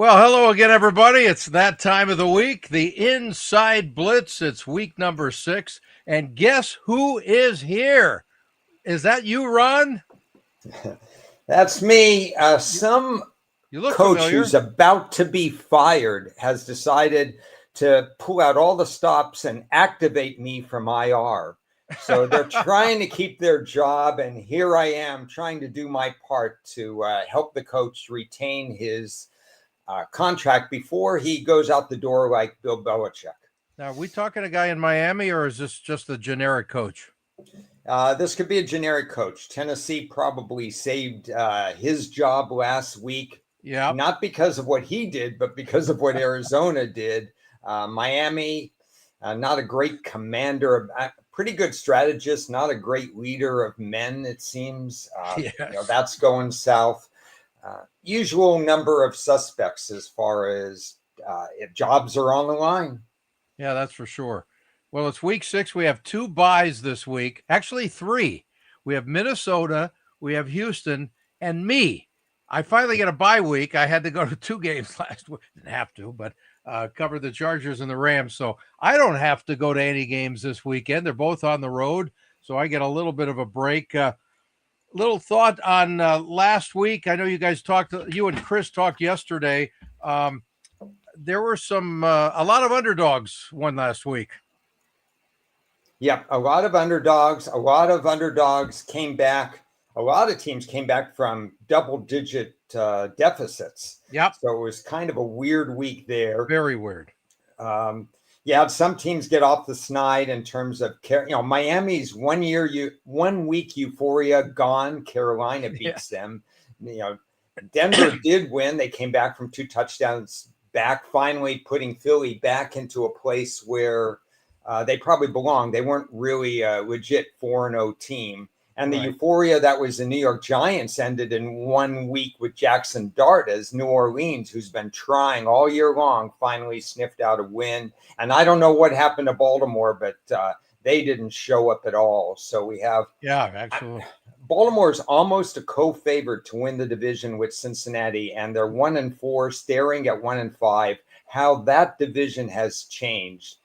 Well, hello again, everybody. It's that time of the week, the Inside Blitz. It's week number 6. And guess who is here? Is that you, Ron? That's me. Some You look coach familiar. who's about to be fired has decided to pull out all the stops and activate me from IR. So they're trying to keep their job. And here I am trying to do my part to help the coach retain his contract before he goes out the door like Bill Belichick. Now, are we talking a guy in Miami, or is this just a generic coach? This could be a generic coach. Tennessee probably saved his job last week. Yeah. Not because of what he did, but because of what Arizona did. Miami, not a great commander, a pretty good strategist, not a great leader of men, it seems. Yes. That's going south. Usual number of suspects as far as if jobs are on the line. Yeah, that's for sure. Well, it's week 6. We have 2 byes this week. Actually, 3. We have Minnesota, we have Houston, and me. I finally get a bye week. I had to go to 2 games last week. Didn't have to, but covered the Chargers and the Rams. So I don't have to go to any games this weekend. They're both on the road, so I get a little bit of a break. Little thought on last week. I know you guys talked, you and Chris talked yesterday. There were a lot of underdogs won last week. Yep, a lot of underdogs. A lot of underdogs came back. A lot of teams came back from double-digit deficits. Yep. So it was kind of a weird week there. Very weird. Some teams get off the snide in terms of, Miami's 1 week euphoria gone. Carolina beats them. Denver did win. They came back from 2 touchdowns back, finally putting Philly back into a place where they probably belong. They weren't really a legit 4-0 team. And the euphoria that was the New York Giants ended in 1 week with Jackson Dart as New Orleans, who's been trying all year long, finally sniffed out a win. And I don't know what happened to Baltimore, but they didn't show up at all. So we have absolutely. Baltimore's almost a co-favorite to win the division with Cincinnati, and they're 1-4, staring at 1-5. How that division has changed,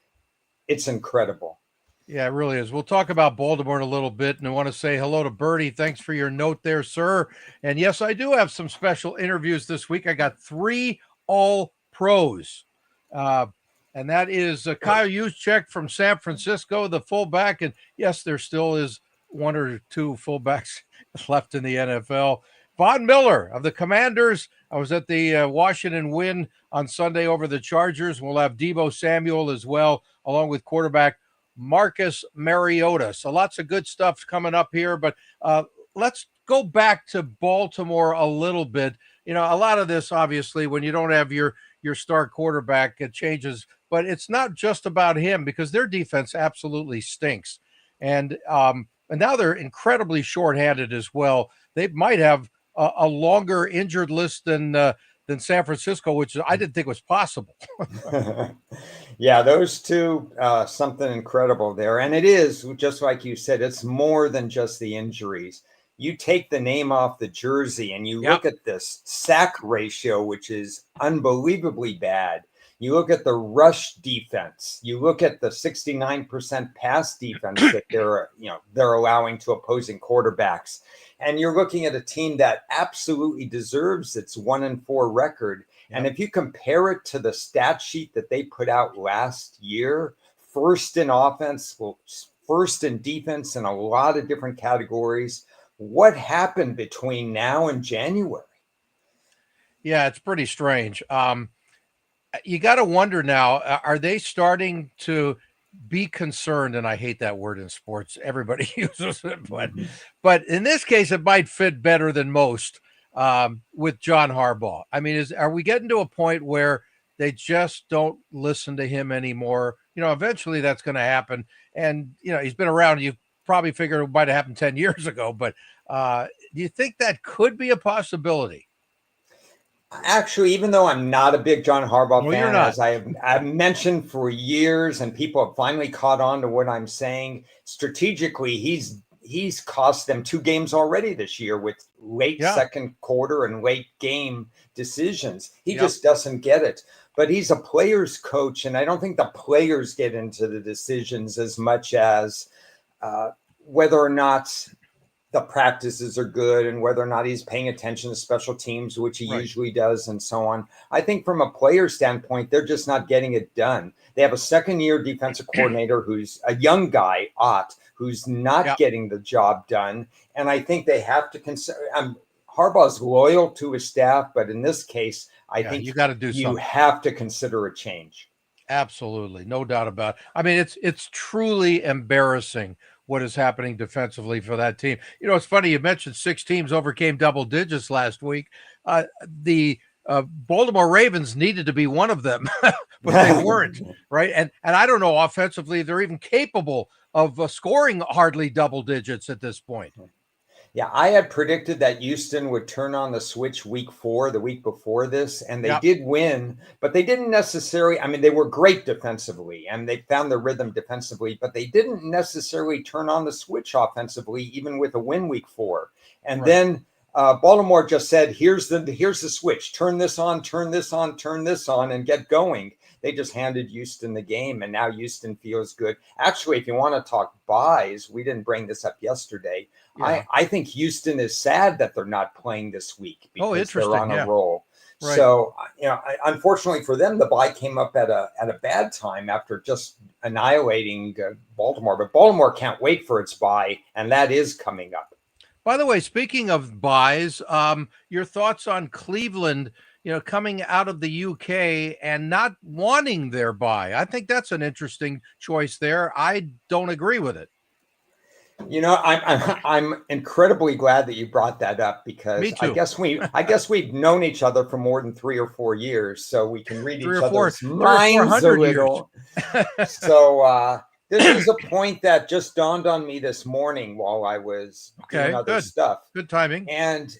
it's incredible. Yeah, it really is. We'll talk about Baltimore in a little bit, and I want to say hello to Bertie. Thanks for your note there, sir. And yes, I do have some special interviews this week. I got 3 All-Pros, and that is Kyle Juszczyk from San Francisco, the fullback. And yes, there still is 1 or 2 fullbacks left in the NFL. Von Miller of the Commanders. I was at the Washington win on Sunday over the Chargers. We'll have Deebo Samuel as well, along with quarterback Marcus Mariota. So lots of good stuff coming up here, but let's go back to Baltimore a little bit. A lot of this, obviously, when you don't have your star quarterback, it changes, but it's not just about him, because their defense absolutely stinks. And now they're incredibly shorthanded as well. They might have a longer injured list than San Francisco, which I didn't think was possible. Yeah, those two, something incredible there. And it is, just like you said, it's more than just the injuries. You take the name off the jersey and you look at this sack ratio, which is unbelievably bad. You look at the rush defense. You look at the 69% pass defense that they're allowing to opposing quarterbacks. And you're looking at a team that absolutely deserves its 1-4 record. Yep. And if you compare it to the stat sheet that they put out last year, first in offense, first in defense, in a lot of different categories, what happened between now and January? Yeah, it's pretty strange. You got to wonder now, are they starting to be concerned? And I hate that word in sports. Everybody uses it, but in this case, it might fit better than most with John Harbaugh. I mean, are we getting to a point where they just don't listen to him anymore? Eventually that's going to happen. And, he's been around. You probably figured it might have happened 10 years ago, but do you think that could be a possibility? Actually, even though I'm not a big John Harbaugh fan, as I've mentioned for years, and people have finally caught on to what I'm saying, strategically, he's he's cost them 2 games already this year with late second quarter and late game decisions. He just doesn't get it. But he's a player's coach, and I don't think the players get into the decisions as much as whether or not the practices are good and whether or not he's paying attention to special teams, which he usually does, and so on. I think from a player standpoint, they're just not getting it done. They have a second-year defensive coordinator who's a young guy, Ott, who's not getting the job done. And I think they have to consider Harbaugh's loyal to his staff, but in this case, I think you got to do you something. have to consider a change. Absolutely. No doubt about it. I mean, it's truly embarrassing what is happening defensively for that team. You know, it's funny, you mentioned 6 teams overcame double digits last week. The Baltimore Ravens needed to be one of them, but they weren't, right? And I don't know, offensively, they're even capable of scoring hardly double digits at this point. Yeah, I had predicted that Houston would turn on the switch week 4, the week before this, and they did win, but they didn't necessarily, I mean, they were great defensively and they found their rhythm defensively, but they didn't necessarily turn on the switch offensively, even with a win week 4. And then Baltimore just said, here's the switch, turn this on, turn this on, turn this on, and get going. They just handed Houston the game, and now Houston feels good. Actually, if you want to talk buys, we didn't bring this up yesterday. I think Houston is sad that they're not playing this week because they're on a roll. Right. So, you know, unfortunately for them, the bye came up at a bad time after just annihilating Baltimore. But Baltimore can't wait for its bye, and that is coming up. By the way, speaking of buys, your thoughts on Cleveland, you know, coming out of the UK and not wanting their bye? I think that's an interesting choice there. I don't agree with it. You know, I'm incredibly glad that you brought that up because I guess we've known each other for more than 3 or 4 years, so we can read each other's minds a little. So this is a point that just dawned on me this morning while I was doing other stuff. Good timing. And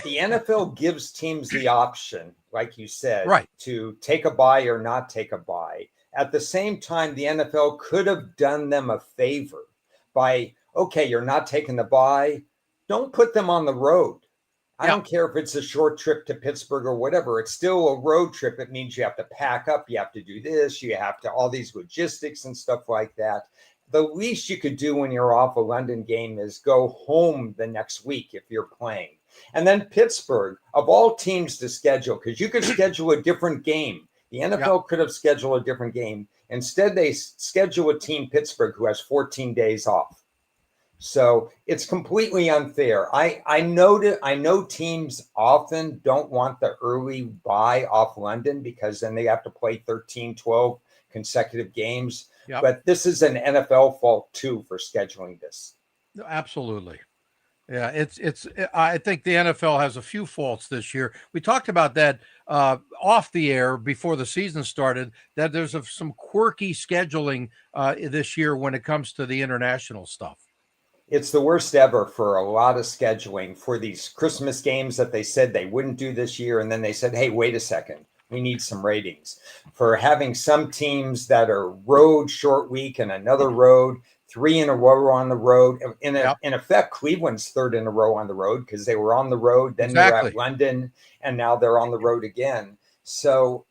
the NFL gives teams the option, like you said, to take a bye or not take a bye. At the same time, the NFL could have done them a favor by, okay, you're not taking the bye, don't put them on the road. I don't care if it's a short trip to Pittsburgh or whatever. It's still a road trip. It means you have to pack up, you have to do this, you have to all these logistics and stuff like that. The least you could do when you're off a London game is go home the next week if you're playing. And then Pittsburgh, of all teams to schedule, because you could schedule a different game. The NFL could have scheduled a different game. Instead, they schedule a team, Pittsburgh, who has 14 days off. So it's completely unfair. I know teams often don't want the early bye off London because then they have to play 13, 12 consecutive games. But this is an NFL fault too for scheduling this. Absolutely. Yeah, I think the NFL has a few faults this year. We talked about that off the air before the season started, that there's some quirky scheduling this year when it comes to the international stuff. It's the worst ever for a lot of scheduling for these Christmas games that they said they wouldn't do this year. And then they said, hey, wait a second, we need some ratings. For having some teams that are road short week and another road, 3 in a row on the road. In effect, Cleveland's 3rd in a row on the road because they were on the road, then they were at London, and now they're on the road again. So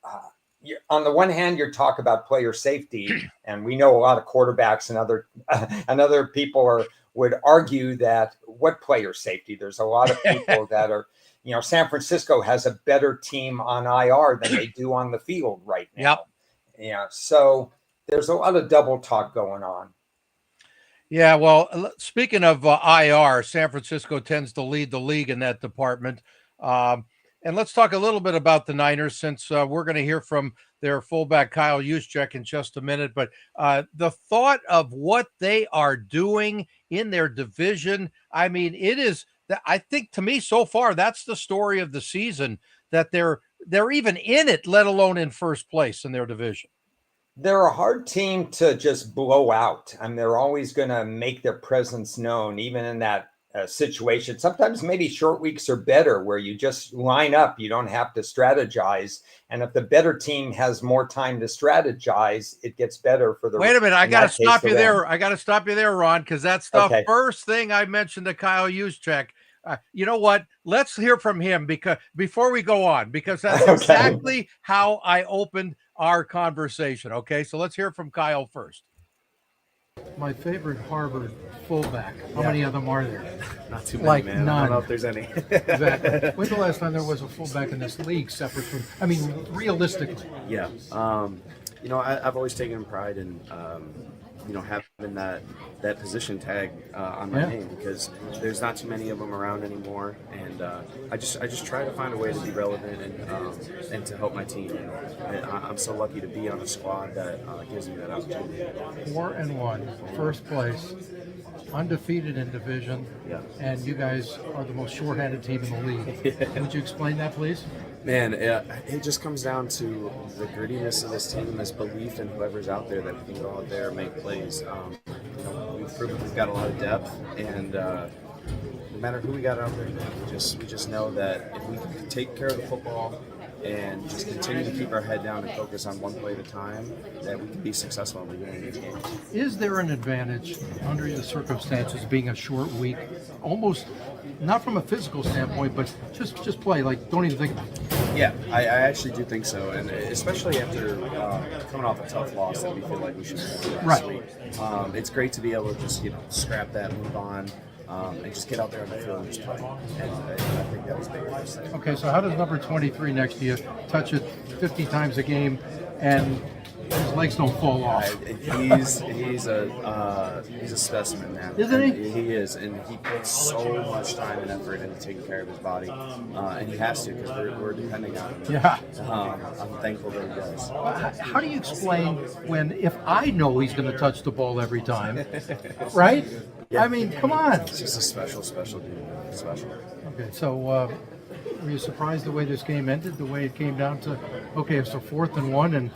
on the one hand, you're talking about player safety, and we know a lot of quarterbacks and other people would argue that what player safety? There's a lot of people that are, you know, San Francisco has a better team on IR than they do on the field right now. Yeah, so there's a lot of double talk going on. Yeah, well, speaking of IR, San Francisco tends to lead the league in that department. And let's talk a little bit about the Niners since we're going to hear from their fullback, Kyle Juszczyk, in just a minute. But the thought of what they are doing in their division, I mean, it is, I think to me so far, that's the story of the season, that they're even in it, let alone in first place in their division. They're a hard team to just blow out. And they're always going to make their presence known, even in that situation. Sometimes maybe short weeks are better where you just line up. You don't have to strategize. And if the better team has more time to strategize, it gets better for the. Wait a minute. I got to stop you there. Rams. I got to stop you there, Ron, because that's the first thing I mentioned to Kyle Juszczyk. You know what? Let's hear from him before we go on, because that's exactly how I opened our conversation. Okay, so let's hear from Kyle first. My favorite Harvard fullback. How many of them are there? Not too many, man. None. I don't know if there's any. Exactly. When's the last time there was a fullback in this league separate from, I mean, realistically? Yeah. You know, I've always taken pride in, you know, having that position tag on my name, because there's not too many of them around anymore, and I just try to find a way to be relevant and to help my team. And I'm so lucky to be on a squad that gives me that opportunity. 4-1, first place, undefeated in division, and you guys are the most shorthanded team in the league. Would you explain that, please? Man, it just comes down to the grittiness of this team, this belief in whoever's out there that we can go out there and make plays. You know, we've proven we've got a lot of depth, and no matter who we got out there, we just know that if we can take care of the football and just continue to keep our head down and focus on one play at a time, that we can be successful in winning these games. Is there an advantage under the circumstances being a short week, almost not from a physical standpoint, but just play, like don't even think about it? Yeah, I actually do think so, and especially after coming off a tough loss that we feel like we should have last week. It's great to be able to just scrap that, move on, and just get out there on the field and just play. And I think that was the biggest thing. Okay, so how does number 23 next to you touch it 50 times a game and his legs don't fall off? He's a specimen, man. Isn't he? He is, and he puts so much time and effort into taking care of his body, and he has to, because we're depending on him. Yeah. I'm thankful that he does. How do you explain if I know he's going to touch the ball every time, right? Yeah. I mean, come on. It's just a special dude. Special. Okay, so were you surprised the way this game ended, the way it came down to, okay, it's a 4-1, and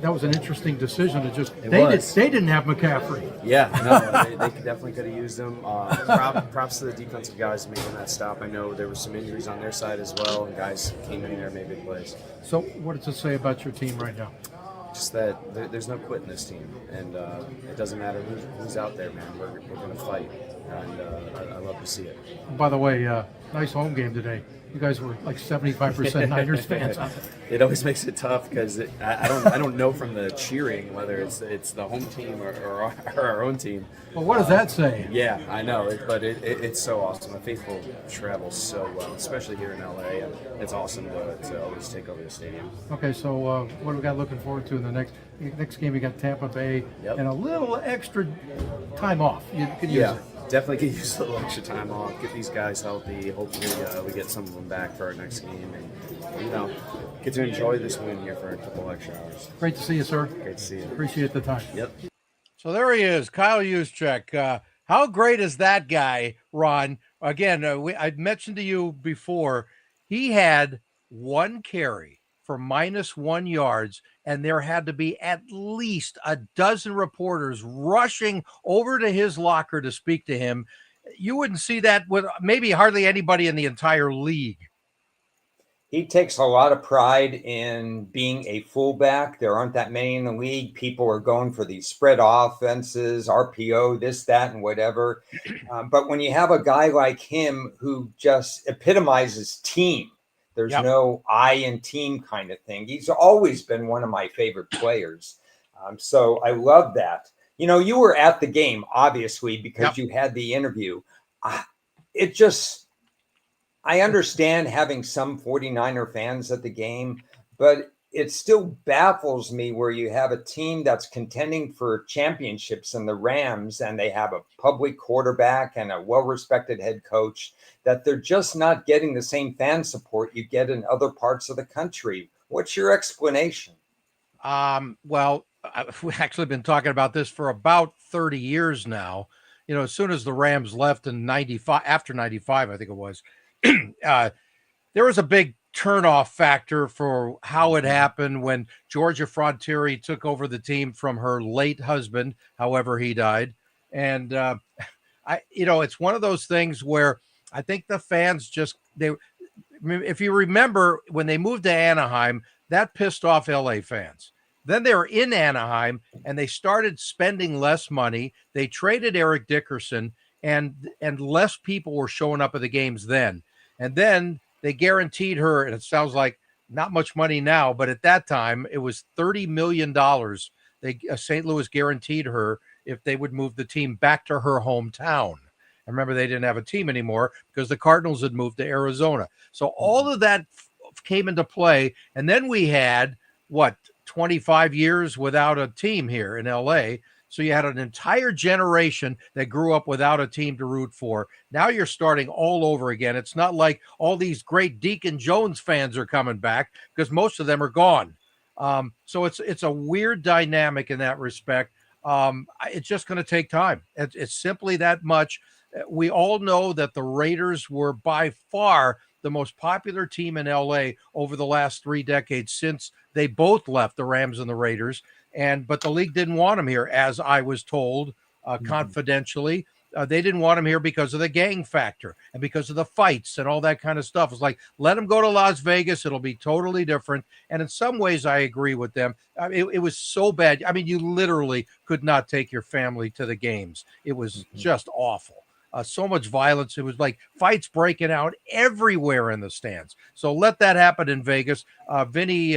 that was an interesting decision to just, they didn't have McCaffrey. Yeah, no, they definitely could have used him. Props to the defensive guys making that stop. I know there were some injuries on their side as well, and guys came in there and made big plays. So what does it say about your team right now? Just that there's no quit in this team, and it doesn't matter who's out there, man. We're going to fight, and I love to see it. By the way, nice home game today. You guys were like 75% Niners fans. It always makes it tough because I don't know from the cheering whether it's the home team or our own team. Well, what does that say? Yeah, I know, but it's so awesome. The faithful travel so well, especially here in LA, and it's awesome to always take over the stadium. Okay, so what do we got looking forward to in the next game? We got Tampa Bay and a little extra time off. You could use it. Definitely could use a little extra time off, get these guys healthy. Hopefully we get some of them back for our next game, and get to enjoy this win here for a couple extra hours. Great to see you, sir. Great to see you. Appreciate the time. Yep. So there he is, Kyle Juszczyk. How great is that guy, Ron? Again, I mentioned to you before, he had one carry for -1 yards, and there had to be at least a dozen reporters rushing over to his locker to speak to him. You wouldn't see that with maybe hardly anybody in the entire league. He takes a lot of pride in being a fullback. There aren't that many in the league. People are going for these spread offenses, RPO, this, that, and whatever. But when you have a guy like him who just epitomizes team, there's no I in team kind of thing. He's always been one of my favorite players. So I love that. You were at the game, obviously, because you had the interview. I understand having some 49er fans at the game, but it still baffles me where you have a team that's contending for championships in the Rams, and they have a public quarterback and a well-respected head coach, that they're just not getting the same fan support you get in other parts of the country. What's your explanation? Well, we've actually been talking about this for about 30 years now. As soon as the Rams left in 95, after 95, I think it was, there was a big turnoff factor for how it happened when Georgia Frontieri took over the team from her late husband, however he died. And it's one of those things where I think the fans if you remember when they moved to Anaheim, that pissed off LA fans. Then they were in Anaheim and they started spending less money. They traded Eric Dickerson and less people were showing up at the games then. And then they guaranteed her, and it sounds like not much money now, but at that time it was $30 million. St. Louis guaranteed her if they would move the team back to her hometown. And remember, they didn't have a team anymore because the Cardinals had moved to Arizona. So all of that came into play. And then we had, 25 years without a team here in LA. So you had an entire generation that grew up without a team to root for. Now you're starting all over again. It's not like all these great Deacon Jones fans are coming back because most of them are gone. So it's a weird dynamic in that respect. It's just going to take time. It's simply that much. We all know that the Raiders were by far the most popular team in LA over the last 3 decades since they both left, the Rams and the Raiders. But the league didn't want him here, as I was told confidentially. They didn't want him here because of the gang factor and because of the fights and all that kind of stuff. It's like, let him go to Las Vegas. It'll be totally different. And in some ways, I agree with them. It was so bad. I mean, you literally could not take your family to the games. It was just awful. So much violence. It was like fights breaking out everywhere in the stands. So let that happen in Vegas. Vinny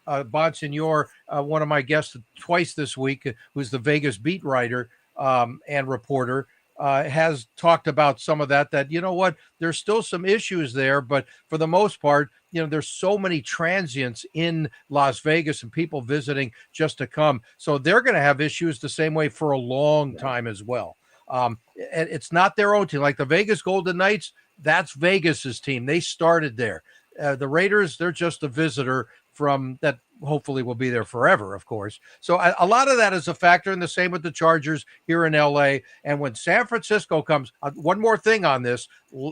Bonsignor, one of my guests twice this week, who's the Vegas beat writer and reporter, has talked about some of that, you know what, there's still some issues there, but for the most part, there's so many transients in Las Vegas and people visiting just to come. So they're going to have issues the same way for a long time as well. And it's not their own team. Like the Vegas Golden Knights, that's Vegas's team. They started there. The Raiders, they're just a visitor from that hopefully will be there forever, of course. So a lot of that is a factor, and the same with the Chargers here in LA. And when San Francisco comes, one more thing on this,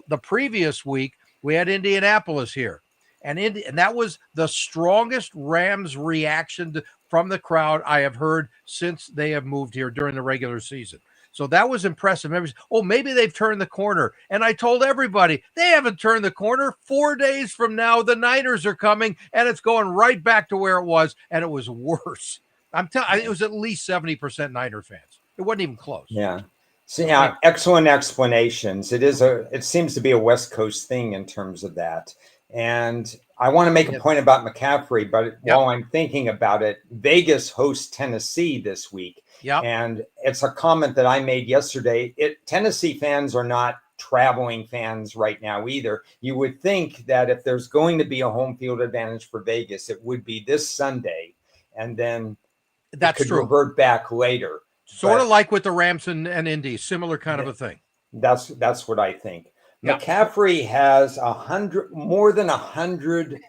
the previous week, we had Indianapolis here. And that was the strongest Rams reaction from the crowd I have heard since they have moved here during the regular season. So that was impressive. Maybe they've turned the corner. And I told everybody, they haven't turned the corner. 4 days from now, the Niners are coming, and it's going right back to where it was, and it was worse. It was at least 70% Niner fans. It wasn't even close. Yeah. So, yeah, excellent explanations. It seems to be a West Coast thing in terms of that. And I want to make a point about McCaffrey, but while I'm thinking about it, Vegas hosts Tennessee this week. And it's a comment that I made yesterday. Tennessee fans are not traveling fans right now either. You would think that if there's going to be a home field advantage for Vegas, it would be this Sunday, and then that's it could revert back later. Sort of like with the Rams and Indy, similar kind of a thing. That's what I think. McCaffrey has more than 100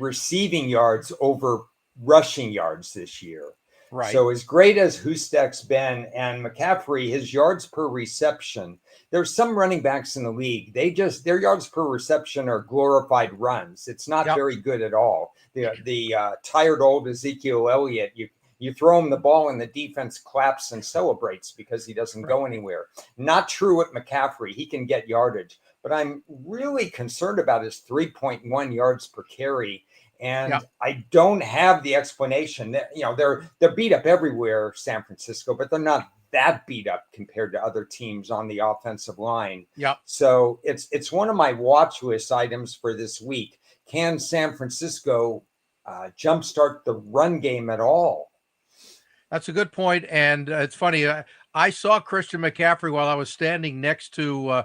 receiving yards over rushing yards this year. Right. So as great as Hustek's been, and McCaffrey, his yards per reception, there's some running backs in the league. Their yards per reception are glorified runs. It's not very good at all. The tired old Ezekiel Elliott, you throw him the ball and the defense claps and celebrates because he doesn't go anywhere. Not true with McCaffrey. He can get yardage, but I'm really concerned about his 3.1 yards per carry. And I don't have the explanation that, they're beat up everywhere, San Francisco, but they're not that beat up compared to other teams on the offensive line. So it's one of my watch list items for this week. Can San Francisco jumpstart the run game at all? That's a good point. And it's funny. I saw Christian McCaffrey while I was standing next to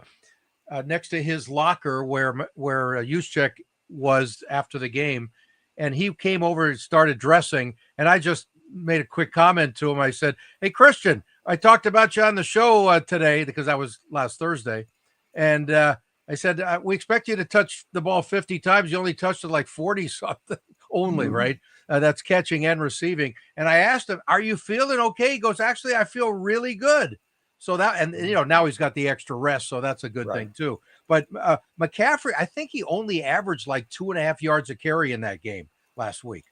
his locker where Juszczyk was after the game. And he came over and started dressing. And I just made a quick comment to him. I said, "Hey, Christian, I talked about you on the show today," because that was last Thursday. And I said, "We expect you to touch the ball 50 times. You only touched it like 40 something only, right? That's catching and receiving." And I asked him, "Are you feeling okay?" He goes, "Actually, I feel really good." So that, and now he's got the extra rest. So that's a good thing too. But McCaffrey, I think he only averaged like 2.5 yards a carry in that game last week.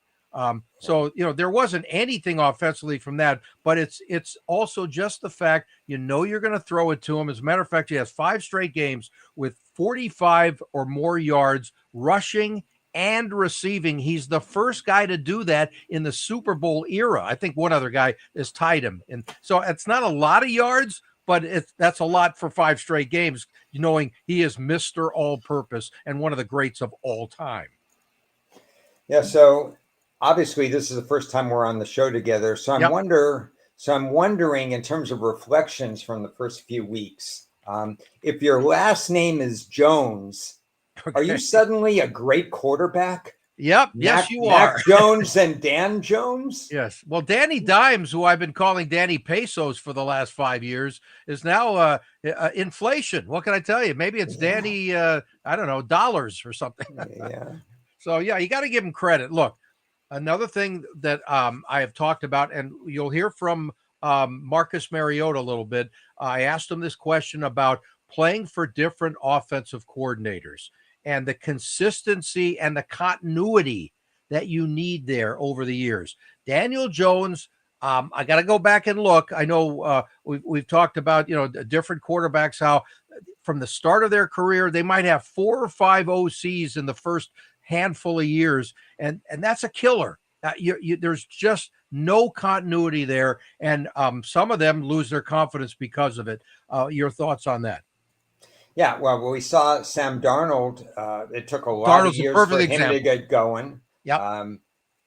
So, there wasn't anything offensively from that, but it's also just the fact, you're going to throw it to him. As a matter of fact, he has 5 straight games with 45 or more yards rushing and receiving. He's the first guy to do that in the Super Bowl era. I think one other guy has tied him. And so it's not a lot of yards, but that's a lot for 5 straight games, knowing he is Mr. All-Purpose and one of the greats of all time. Yeah, so obviously this is the first time we're on the show together. So I'm wondering, in terms of reflections from the first few weeks, if your last name is Jones, are you suddenly a great quarterback? Yep. Yes, you are. Mac Jones and Dan Jones? Yes. Well, Danny Dimes, who I've been calling Danny Pesos for the last 5 years, is now inflation. What can I tell you? Maybe it's Danny, I don't know, dollars or something. Yeah. So, you got to give him credit. Look, another thing that I have talked about, and you'll hear from Marcus Mariota a little bit. I asked him this question about playing for different offensive coordinators and the consistency and the continuity that you need there over the years. Daniel Jones, I got to go back and look. I know we've talked about, different quarterbacks, how from the start of their career, they might have 4 or 5 OCs in the first handful of years, and that's a killer. There's just no continuity there, and some of them lose their confidence because of it. Your thoughts on that? Yeah, well, we saw Sam Darnold. It took a lot of years for him to get going. Yeah.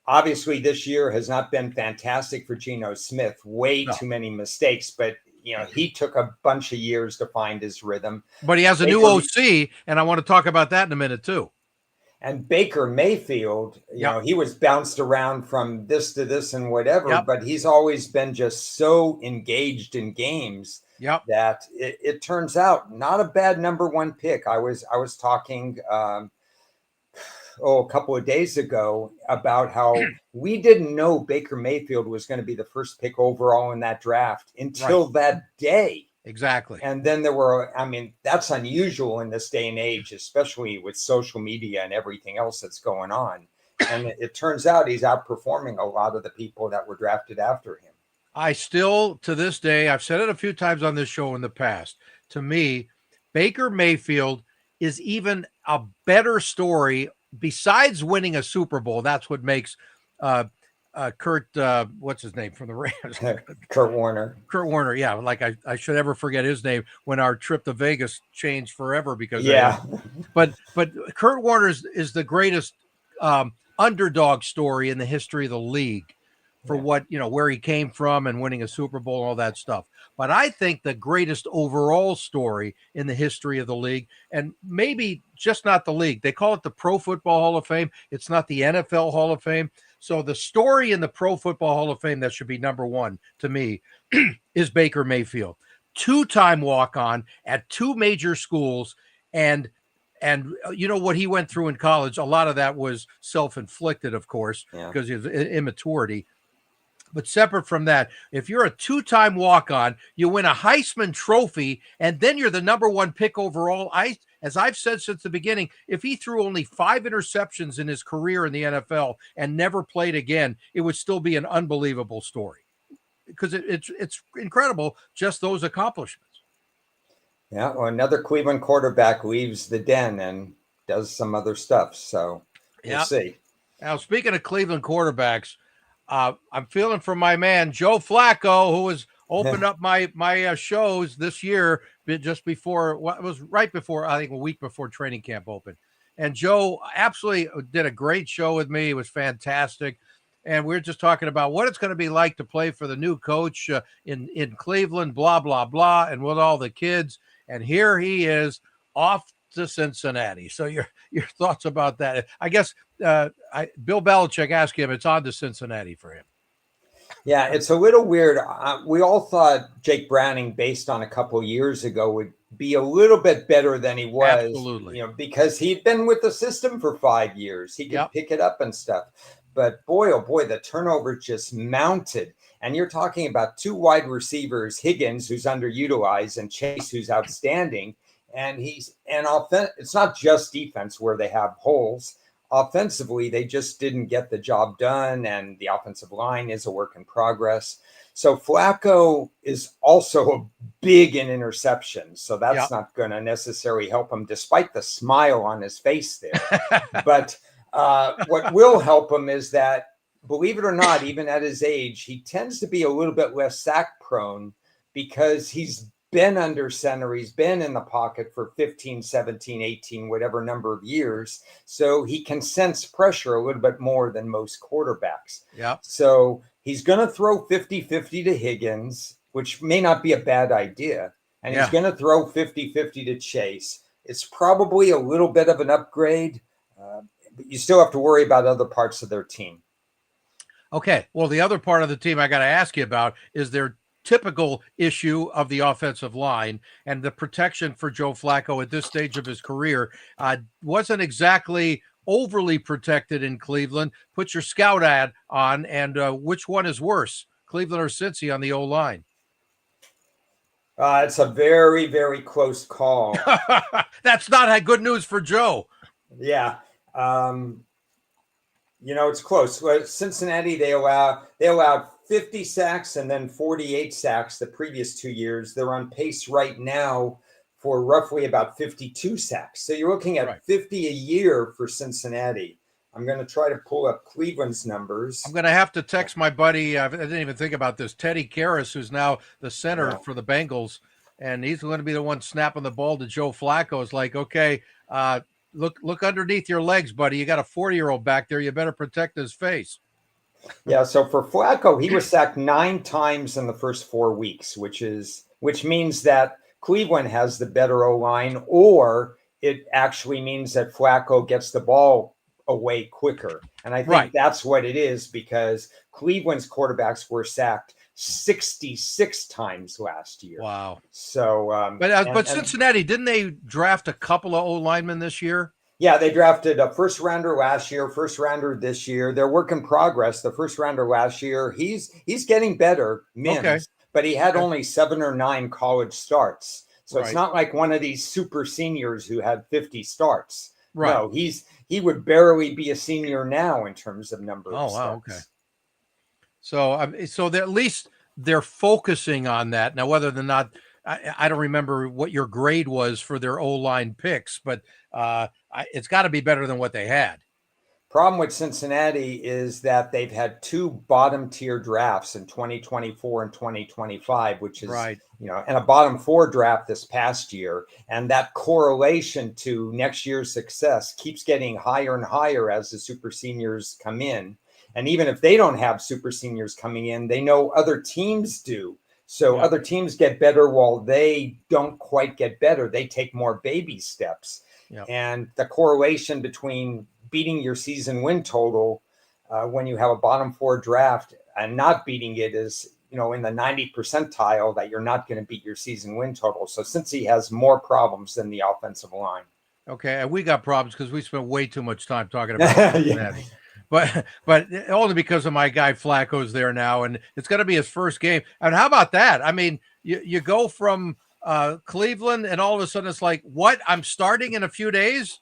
Obviously, this year has not been fantastic for Geno Smith. Way too many mistakes, but he took a bunch of years to find his rhythm. But he has a new OC, and I want to talk about that in a minute too. And Baker Mayfield, he was bounced around from this to this and whatever, but he's always been just so engaged in games that it turns out not a bad number 1 pick. I was talking a couple of days ago about how we didn't know Baker Mayfield was going to be the first pick overall in that draft until that day. Exactly. And then that's unusual in this day and age, especially with social media and everything else that's going on. And it turns out he's outperforming a lot of the people that were drafted after him. I still, to this day, I've said it a few times on this show in the past, to me, Baker Mayfield is even a better story besides winning a Super Bowl. That's what makes Kurt, what's his name from the Rams? Kurt Warner. Kurt Warner, yeah. Like I should ever forget his name when our trip to Vegas changed forever because But Kurt Warner is the greatest underdog story in the history of the league for what, where he came from and winning a Super Bowl and all that stuff. But I think the greatest overall story in the history of the league, and maybe just not the league, they call it the Pro Football Hall of Fame. It's not the NFL Hall of Fame. So the story in the Pro Football Hall of Fame that should be number 1 to me is Baker Mayfield. 2-time walk-on at 2 major schools. And what he went through in college, a lot of that was self-inflicted, of course, because of immaturity. But separate from that, if you're a 2-time walk-on, you win a Heisman Trophy, and then you're the number 1 pick overall. As I've said since the beginning, if he threw only 5 interceptions in his career in the NFL and never played again, it would still be an unbelievable story because it's incredible, just those accomplishments. Yeah, well, another Cleveland quarterback leaves the den and does some other stuff, so we'll see. Now, speaking of Cleveland quarterbacks, I'm feeling for my man Joe Flacco, who has opened up my shows this year, just before it was right before, I think a week before training camp opened. And Joe absolutely did a great show with me. It was fantastic. And we're just talking about what it's going to be like to play for the new coach in Cleveland, blah, blah, blah, and with all the kids. And here he is off to Cincinnati. So your thoughts about that? I guess Bill Belichick asked him, it's on to Cincinnati for him. Yeah, it's a little weird. We all thought Jake Browning, based on a couple of years ago, would be a little bit better than he was. Absolutely. Because he'd been with the system for 5 years. He could pick it up and stuff. But boy, oh boy, the turnover just mounted. And you're talking about 2 wide receivers, Higgins, who's underutilized, and Chase, who's outstanding. And it's not just defense where they have holes. offensively, they just didn't get the job done, and the offensive line is a work in progress. So Flacco is also big in interceptions, so that's not going to necessarily help him, despite the smile on his face there. But what will help him is that, believe it or not, even at his age, he tends to be a little bit less sack prone because he's been under center. He's been in the pocket for 15, 17, 18, whatever number of years. So he can sense pressure a little bit more than most quarterbacks. Yeah. So he's going to throw 50-50 to Higgins, which may not be a bad idea. And he's going to throw 50-50 to Chase. It's probably a little bit of an upgrade, but you still have to worry about other parts of their team. Okay. Well, the other part of the team I got to ask you about is their typical issue of the offensive line, and the protection for Joe Flacco at this stage of his career wasn't exactly overly protected in Cleveland. Put your scout ad on, and which one is worse, Cleveland or Cincy on the O-line? It's a very, very close call. That's not good news for Joe. Yeah. It's close. Well, Cincinnati, they allowed 50 sacks and then 48 sacks the previous 2 years. They're on pace right now for roughly about 52 sacks. So you're looking at 50 a year for Cincinnati. I'm going to try to pull up Cleveland's numbers. I'm going to have to text my buddy. I didn't even think about this. Teddy Karras, who's now the center for the Bengals, and he's going to be the one snapping the ball to Joe Flacco. It's like, okay, look underneath your legs, buddy. You got a 40-year-old back there. You better protect his face. Yeah, so for Flacco, he was sacked 9 times in the first 4 weeks, which means that Cleveland has the better O-line, or it actually means that Flacco gets the ball away quicker. And I think that's what it is, because Cleveland's quarterbacks were sacked 66 times last year. Wow. So, but Cincinnati, didn't they draft a couple of O-linemen this year? Yeah, they drafted a first rounder last year, first rounder this year. They're work in progress. The first rounder last year, he's getting better, Mims, but he had only 7 or 9 college starts. So it's not like one of these super seniors who had 50 starts. Right. No, he would barely be a senior now in terms of number of starts. Okay. So at least they're focusing on that. Now, whether or not, I don't remember what your grade was for their O-line picks, but it's got to be better than what they had. Problem with Cincinnati is that they've had 2 bottom tier drafts in 2024 and 2025, which is, and a bottom 4 draft this past year. And that correlation to next year's success keeps getting higher and higher as the super seniors come in. And even if they don't have super seniors coming in, they know other teams do. So other teams get better while they don't quite get better. They take more baby steps. And the correlation between beating your season win total when you have a bottom 4 draft and not beating it is, in the 90th percentile, that you're not going to beat your season win total. So since he has more problems than the offensive line. Okay. And we got problems because we spent way too much time talking about Cincinnati. But only because of my guy Flacco's there now, and it's going to be his first game. And how about that? I mean, you go from Cleveland, and all of a sudden it's like, what? I'm starting in a few days?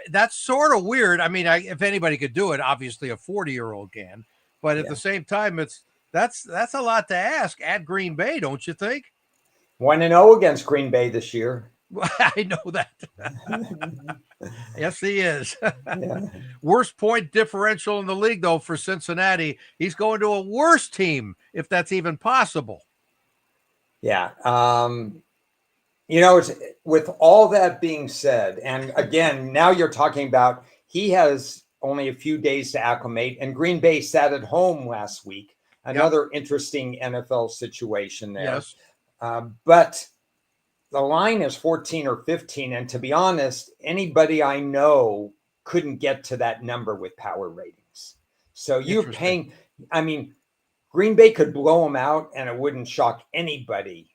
That's sort of weird. I mean, if anybody could do it, obviously a 40-year-old can. But at the same time, that's a lot to ask at Green Bay, don't you think? 1-0 against Green Bay this year. I know that. Yes, he is. Worst point differential in the league, though, for Cincinnati. He's going to a worse team, if that's even possible. Yeah. It's, with all that being said, and again, now you're talking about he has only a few days to acclimate, and Green Bay sat at home last week. Another interesting NFL situation there. Yes. But the line is 14 or 15. And to be honest, anybody I know couldn't get to that number with power ratings. So you're paying, Green Bay could blow them out and it wouldn't shock anybody.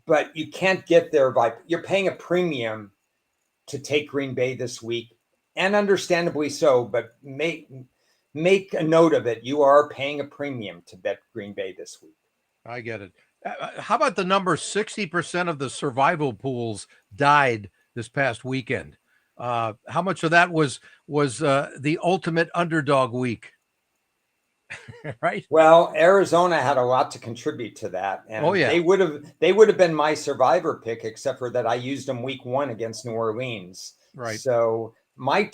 But you can't get there you're paying a premium to take Green Bay this week, and understandably so, but make a note of it. You are paying a premium to bet Green Bay this week. I get it. How about the number? 60% of the survival pools died this past weekend. How much of that was the ultimate underdog week? Right? Well, Arizona had a lot to contribute to that, Oh and yeah, they would have been my survivor pick, except for that I used them week 1 against New Orleans. right. So my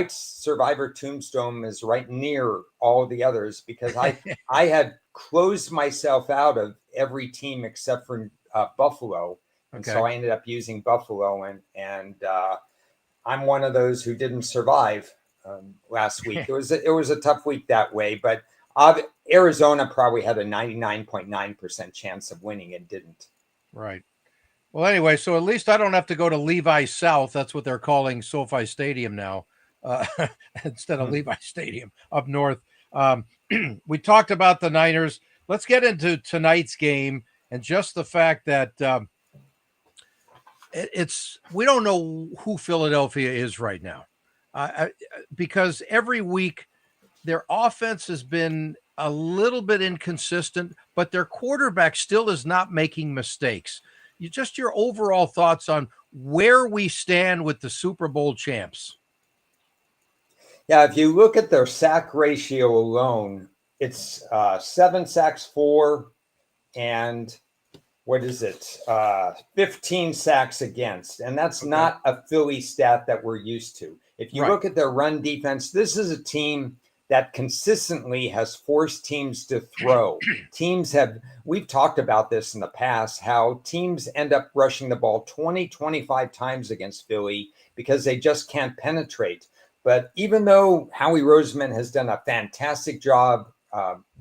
survivor tombstone is right near all the others because I had closed myself out of every team except for Buffalo, and so Okay. I ended up using Buffalo, and I'm one of those who didn't survive last week. It was a tough week that way, but Arizona probably had a 99.9% chance of winning and didn't. Right. Well, anyway, so at least I don't have to go to Levi South. That's what they're calling SoFi Stadium now, uh, instead of Levi Stadium up north. We talked about the Niners. Let's get into tonight's game and just the fact that we don't know who Philadelphia is right now, because every week their offense has been a little bit inconsistent, but their quarterback still is not making mistakes. Just your overall thoughts on where we stand with the Super Bowl champs. Yeah, if you look at their sack ratio alone, it's 7 sacks 4, and what is it? 15 sacks against. And that's not a Philly stat that we're used to. If you look at their run defense, this is a team that consistently has forced teams to throw. We've talked about this in the past, how teams end up rushing the ball 20, 25 times against Philly because they just can't penetrate. But even though Howie Roseman has done a fantastic job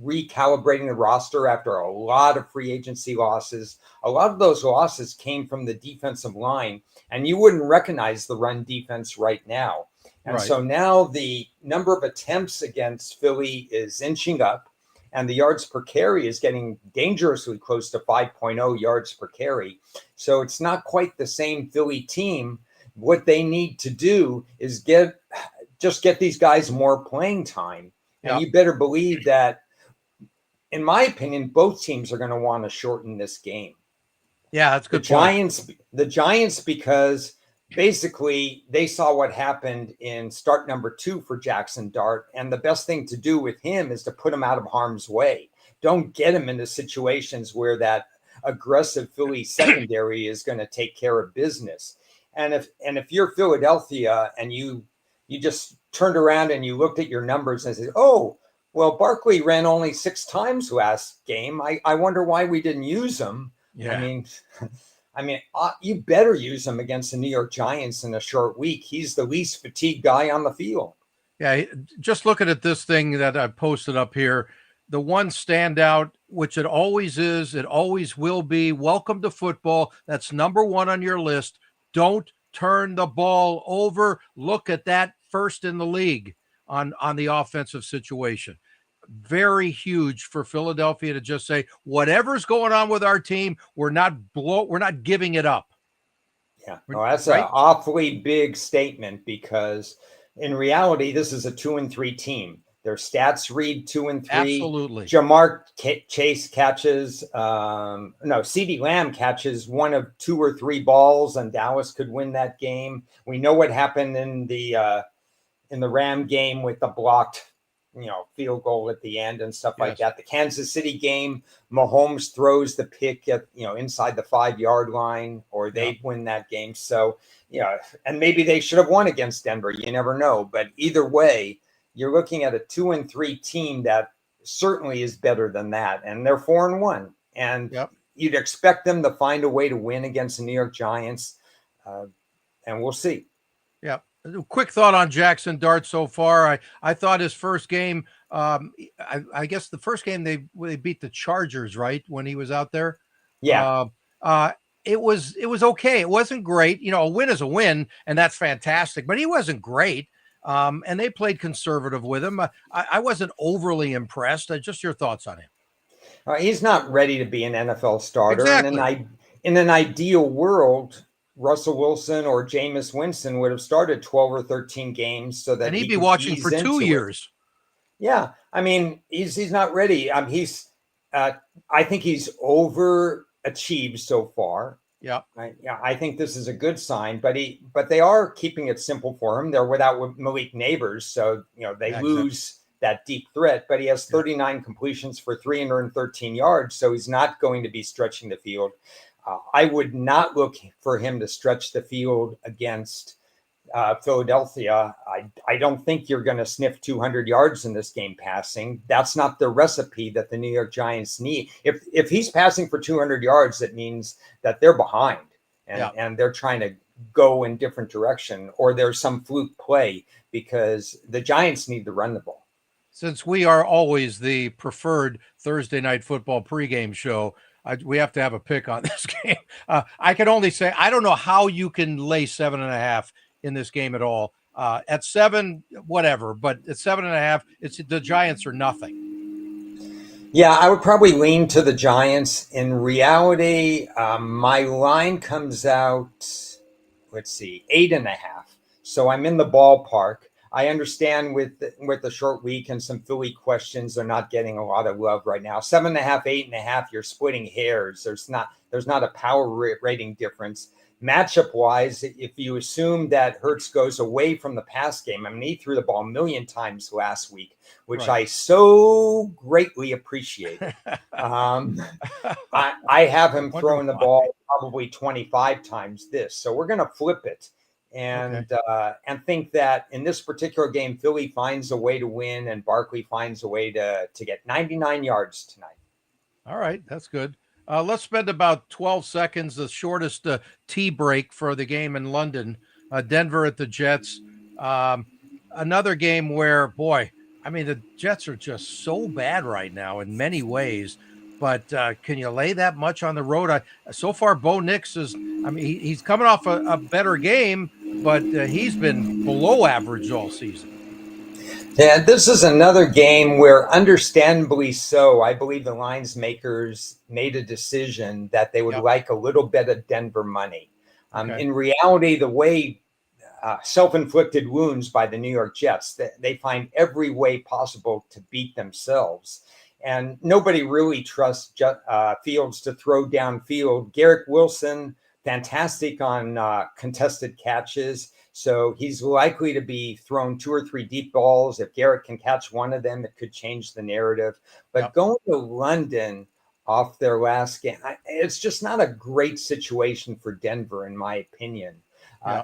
recalibrating the roster after a lot of free agency losses, a lot of those losses came from the defensive line, and you wouldn't recognize the run defense right now. And so now the number of attempts against Philly is inching up, and the yards per carry is getting dangerously close to 5.0 yards per carry. So it's not quite the same Philly team. What they need to do is get these guys more playing time. And you better believe that, in my opinion, both teams are going to want to shorten this game. Yeah, that's a good point. The Giants, because basically they saw what happened in start number 2 for Jackson Dart, and the best thing to do with him is to put him out of harm's way. Don't get him into situations where that aggressive Philly secondary is going to take care of business. And if you're Philadelphia and you just turned around and you looked at your numbers and said, oh, well, Barkley ran only 6 times last game. I wonder why we didn't use him. Yeah. I mean, you better use him against the New York Giants in a short week. He's the least fatigued guy on the field. Yeah, just looking at this thing that I posted up here, the one standout, which it always is, it always will be, welcome to football. That's number 1 on your list. Don't turn the ball over. Look at that, first in the league on the offensive situation. Very huge for Philadelphia to just say, whatever's going on with our team, we're not giving it up. Yeah, no, that's an awfully big statement, because in reality, this is a 2-3 team. Their stats read 2-3. Absolutely. Jamar Chase catches, CeeDee Lamb catches 1 of 2 or 3 balls, and Dallas could win that game. We know what happened in the Ram game with the blocked, field goal at the end and stuff like that. The Kansas City game, Mahomes throws the pick at, inside the 5-yard line, or they'd win that game. So, and maybe they should have won against Denver. You never know. But either way, you're looking at a 2-3 team that certainly is better than that. And they're 4-1. And you'd expect them to find a way to win against the New York Giants. And we'll see. Yeah. Quick thought on Jackson Dart so far. I thought his first game, I guess the first game they beat the Chargers, right, when he was out there. Yeah. It was okay. It wasn't great. A win is a win, and that's fantastic. But he wasn't great. And they played conservative with him. I wasn't overly impressed. Just your thoughts on him. He's not ready to be an NFL starter. Exactly. And in an ideal world, Russell Wilson or Jameis Winston would have started 12 or 13 games, so that he'd be watching for 2 years. Yeah, I mean, he's not ready. I think he's overachieved so far. Yeah. Yeah, I think this is a good sign, but they are keeping it simple for him. They're without Malik Neighbors, so they Yeah, exactly. lose that deep threat. But he has Yeah. 39 completions for 313 yards, so he's not going to be stretching the field. I would not look for him to stretch the field against Philadelphia. I don't think you're going to sniff 200 yards in this game passing. That's not the recipe that the New York Giants need. If he's passing for 200 yards, that means that they're behind and they're trying to go in different direction, or there's some fluke play, because the Giants need to run the ball. Since we are always the preferred Thursday night football pregame show, we have to have a pick on this game. I can only say I don't know how you can lay 7.5 in this game at all. At 7, whatever, but at 7.5, it's the Giants are nothing. Yeah, I would probably lean to the Giants. In reality, my line comes out, let's see, 8.5. So I'm in the ballpark. I understand with the short week and some Philly questions, they're not getting a lot of love right now. 7.5, 8.5, you're splitting hairs. There's not a power rating difference. Matchup wise, if you assume that Hurts goes away from the pass game, I mean, he threw the ball a million times last week, which I so greatly appreciate. I have him throwing the ball probably 25 times this. So we're going to flip it. And think that in this particular game, Philly finds a way to win and Barkley finds a way to get 99 yards tonight. All right, that's good. Let's spend about 12 seconds, the shortest tea break for the game in London. Denver at the Jets. Another game where, boy, I mean, the Jets are just so bad right now in many ways. But can you lay that much on the road? So far, Bo Nix he's coming off a better game, but he's been below average all season. Yeah, this is another game where, understandably so, I believe the lines makers made a decision that they would like a little bit of Denver money. In reality, the way self-inflicted wounds by the New York Jets, they find every way possible to beat themselves. And nobody really trusts Fields to throw downfield. Garrett Wilson, fantastic on contested catches. So he's likely to be thrown 2 or 3 deep balls. If Garrett can catch one of them, it could change the narrative. But going to London off their last game, it's just not a great situation for Denver, in my opinion.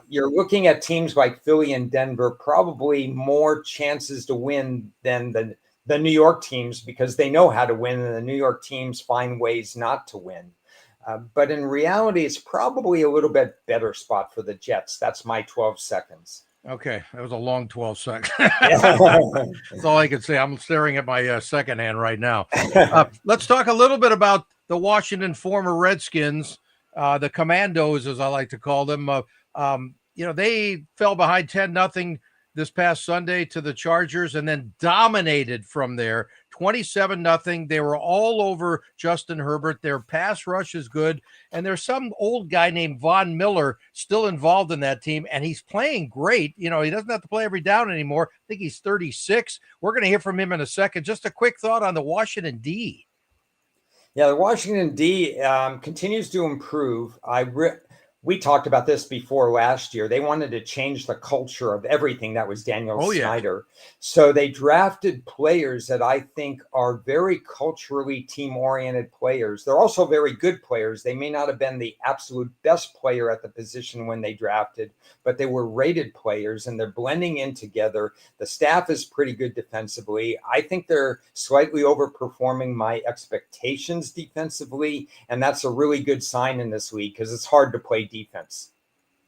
You're looking at teams like Philly and Denver, probably more chances to win than the New York teams, because they know how to win, and the New York teams find ways not to win. But in reality, it's probably a little bit better spot for the Jets. That's my 12 seconds. Okay, that was a long 12 seconds. That's all I can say. I'm staring at my second hand right now. Let's talk a little bit about the Washington former Redskins, the Commandos, as I like to call them. They fell behind 10-0 this past Sunday to the Chargers and then dominated from there, 27-0. They were all over Justin Herbert. Their pass rush is good. And there's some old guy named Von Miller still involved in that team, and he's playing great. He doesn't have to play every down anymore. I think he's 36. We're going to hear from him in a second. Just a quick thought on the Washington D. Yeah, the Washington D continues to improve. We talked about this before last year. They wanted to change the culture of everything that was Daniel Snyder. So they drafted players that I think are very culturally team-oriented players. They're also very good players. They may not have been the absolute best player at the position when they drafted, but they were rated players, and they're blending in together. The staff is pretty good defensively. I think they're slightly overperforming my expectations defensively, and that's a really good sign in this league because it's hard to play defense.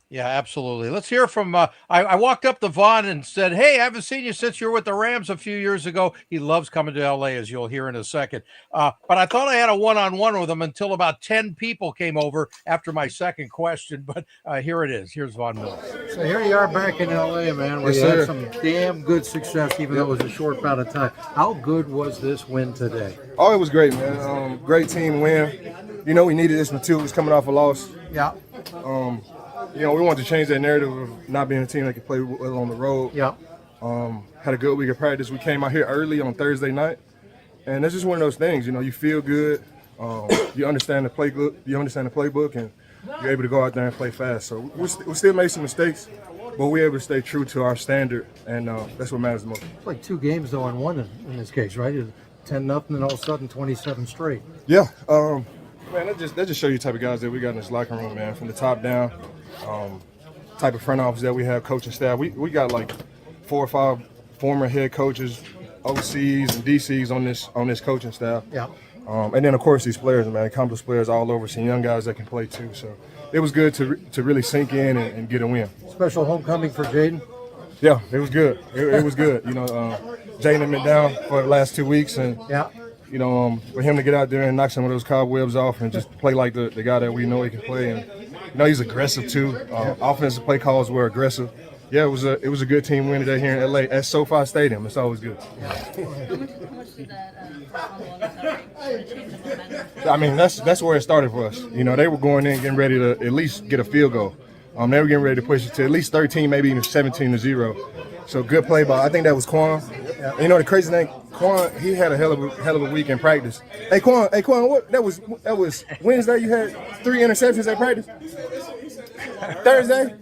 Yeah, absolutely. Let's hear from, I walked up to Vaughn and said, hey, I haven't seen you since you were with the Rams a few years ago. He loves coming to LA, as you'll hear in a second. But I thought I had a one-on-one with him until about 10 people came over after my second question. But here it is. Here's Von Miller. So here you are back in LA, man, where you had some damn good success, even though it was a short bout of time. How good was this win today? Oh, it was great, man. Great team win. We needed this one too. It was coming off a loss. Yeah. We wanted to change that narrative of not being a team that could play well on the road. Yeah. Had a good week of practice. We came out here early on Thursday night, and it's just one of those things. You feel good. You understand the playbook. And you're able to go out there and play fast. So we still made some mistakes, but we're able to stay true to our standard, and that's what matters the most. It's like 2 games though in one in this case, right? 10-0, and all of a sudden 27 straight. Yeah, man, that just show you the type of guys that we got in this locker room, man. From the top down, type of front office that we have, coaching staff. We got like 4 or 5 former head coaches, OCs, and DCs on this coaching staff. Yeah. And then of course these players, man, accomplished players all over, some young guys that can play too. So it was good to really sink in and get a win. Special homecoming for Jaden. Yeah, it was good. It was good. You know, Jaden had been down for the last 2 weeks, and Yeah. you know, for him to get out there and knock some of those cobwebs off and just play like the guy that we know he can play. And you know, he's aggressive too. Offensive play calls were aggressive. Yeah, it was a good team win today here in LA at SoFi Stadium. It's always good. How much did that fumble recovery change the momentum? I mean, that's where it started for us. You know, they were going in getting ready to at least get a field goal. They were getting ready to push it to at least 13, maybe even 17-0. So good play by, I think that was Quan. And you know the crazy thing, Quan, he had a hell of a week in practice. Hey Quan, what? That was Wednesday. You had 3 interceptions at practice.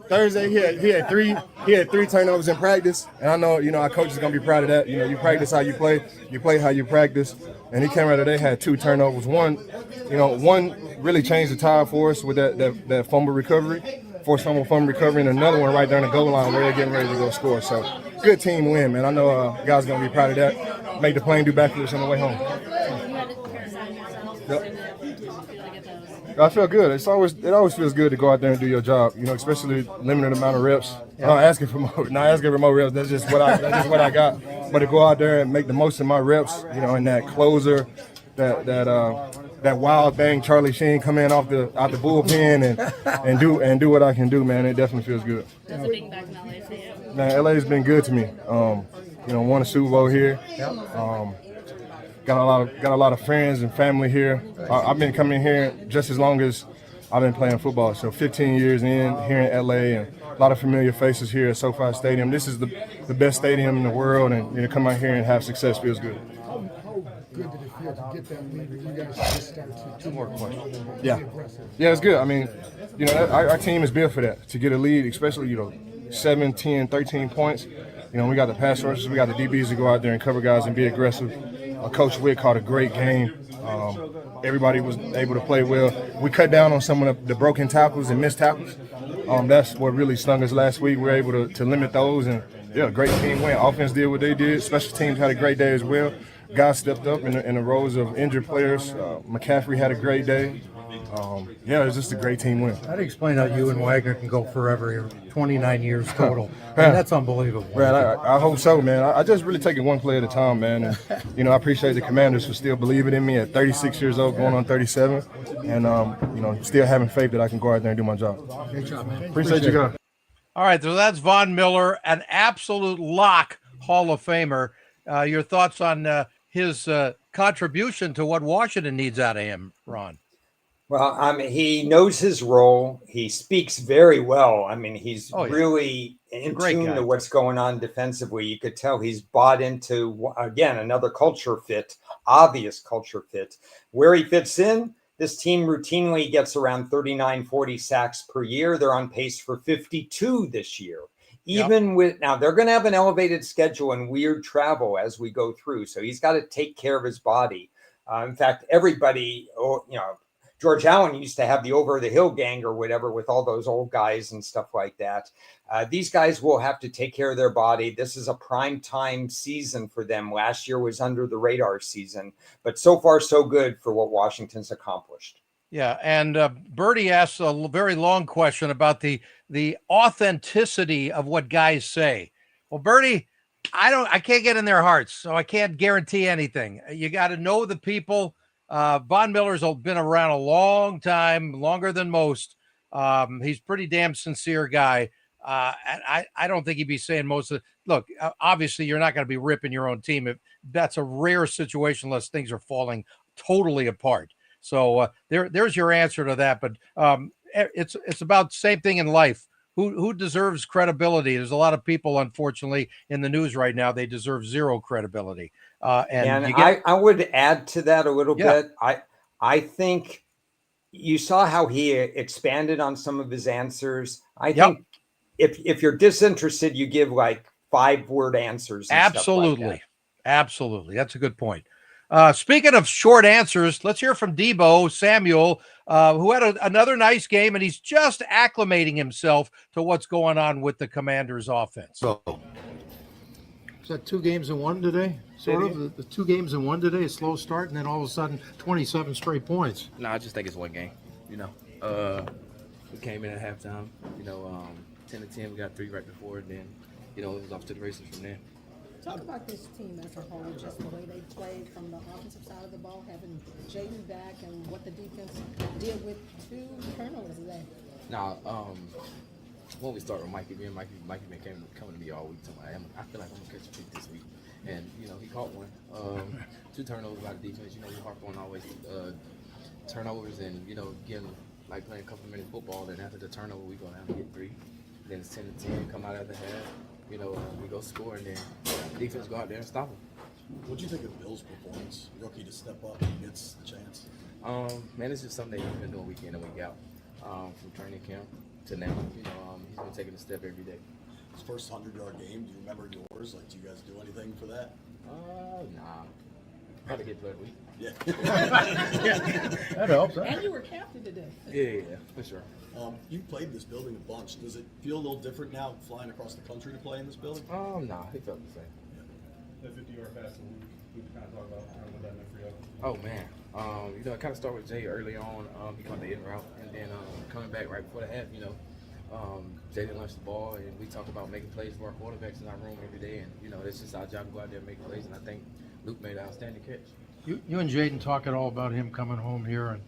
Thursday, he had three turnovers in practice, and I know, you know, our coach is gonna be proud of that. You know, you practice how you play how you practice, and he came out today, had 2 turnovers. One really changed the tide for us with that fumble recovery, forced fumble recovery, and another one right there on the goal line where they're getting ready to go score. So good team win, man. I know guys gonna be proud of that. Make the plane do backflips on the way home. You had to resign yourself. Yep. Feel like those. I feel good. It always feels good to go out there and do your job. You know, especially limited amount of reps. Not asking for more reps. That's just what I got. But to go out there and make the most of my reps, you know, and that closer, that wild thing, Charlie Sheen come in off the bullpen and do what I can do, man. It definitely feels good. That's a big back in LA for you. Man, LA's been good to me. You know, won a Super Bowl here. Got a lot of friends and family here. I've been coming here just as long as I've been playing football. So 15 years in here in LA, and a lot of familiar faces here at SoFi Stadium. This is the best stadium in the world, and you know, come out here and have success feels good. How good did it feel to get that lead? You guys just started to 2 more questions. Yeah, it's good. I mean, you know, our team is built for that, to get a lead, especially, you know, 7, 10, 13 points. You know, we got the pass rushers, we got the DBs to go out there and cover guys and be aggressive. Coach Witt called a great game. Everybody was able to play well. We cut down on some of the broken tackles and missed tackles. That's what really stung us last week. We were able to limit those, and yeah, great team win. Offense did what they did. Special teams had a great day as well. Guys stepped up in the roles of injured players. McCaffrey had a great day. Yeah, it was just a great team win. I'd explain how you and Wagner can go forever here, 29 years total. And that's unbelievable. Man, I hope so, man. I just really take it one play at a time, man. And, you know, I appreciate the Commanders for still believing in me at 36 years old, going on 37, and, you know, still having faith that I can go out there and do my job. Great job, man. Appreciate you guys. All right, so that's Von Miller, an absolute lock Hall of Famer. Your thoughts on his contribution to what Washington needs out of him, Ron? Well, I mean, he knows his role. He speaks very well. I mean, he's really in tune to what's going on defensively. You could tell he's bought into, again, another culture fit, obvious culture fit. Where he fits in, this team routinely gets around 39, 40 sacks per year. They're on pace for 52 this year. Even with, now they're going to have an elevated schedule and weird travel as we go through. So he's got to take care of his body. In fact, everybody, you know, George Allen used to have the over the hill gang or whatever with all those old guys and stuff like that. These guys will have to take care of their body. This is a prime time season for them. Last year was under the radar season, but so far so good for what Washington's accomplished. Yeah, and Bertie asked a very long question about the authenticity of what guys say. Well, Bertie, I can't get in their hearts, so I can't guarantee anything. You got to know the people. Von Miller's been around a long time, longer than most. He's pretty damn sincere guy. And I don't think he'd be saying most of it. Look, obviously you're not going to be ripping your own team. That's a rare situation unless things are falling totally apart. So there's your answer to that. But it's about the same thing in life. Who deserves credibility? There's a lot of people, unfortunately, in the news right now. They deserve zero credibility. And I would add to that a little bit. I think you saw how he expanded on some of his answers. I Yep. think if you're disinterested, you give like 5-word answers. And Absolutely. Stuff Absolutely. That's a good point. Speaking of short answers, let's hear from Debo Samuel, who had another nice game, and he's just acclimating himself to what's going on with the Commanders' offense. Is that 2 games in 1 today? Sort of the 2 games in 1 today, a slow start, and then all of a sudden 27 straight points. No, I just think it's one game. You know, we came in at halftime. 10-10. We got 3 right before, and then it was off to the races from there. Talk about this team as a whole, just the way they played from the offensive side of the ball, having Jaden back, and what the defense did with 2 turnovers today. Now, when we start with Mikey, Mikey been coming to me all week. I feel like I'm gonna catch a pick this week, and he caught one. 2 turnovers by the defense. We harp on always turnovers, and getting like playing a couple of minutes football. Then after the turnover, we go down and get 3. Then it's 10-10. Come out at the half. We go score, and then defense go out there and stop them. What do you think of Bill's performance? Rookie to step up and gets the chance. Man, it's just something that he's been doing week in and week out. From training camp to now, he's been taking a step every day. His first 100-yard game. Do you remember yours? Like, do you guys do anything for that? Nah. Probably get blood week. Yeah. That helps. Huh? And you were captain today. Yeah, for sure. You've played this building a bunch. Does it feel a little different now flying across the country to play in this building? Nah, he felt the same. The 50-yard pass, we kind of talk about what that meant for you. Oh man, it kind of started with Jay early on. He caught the in route, and then coming back right before the half, Jay didn't launch the ball, and we talk about making plays for our quarterbacks in our room every day, and it's just our job to go out there and make plays. And I think Luke made an outstanding catch. You and Jaden talk at all about him coming home here and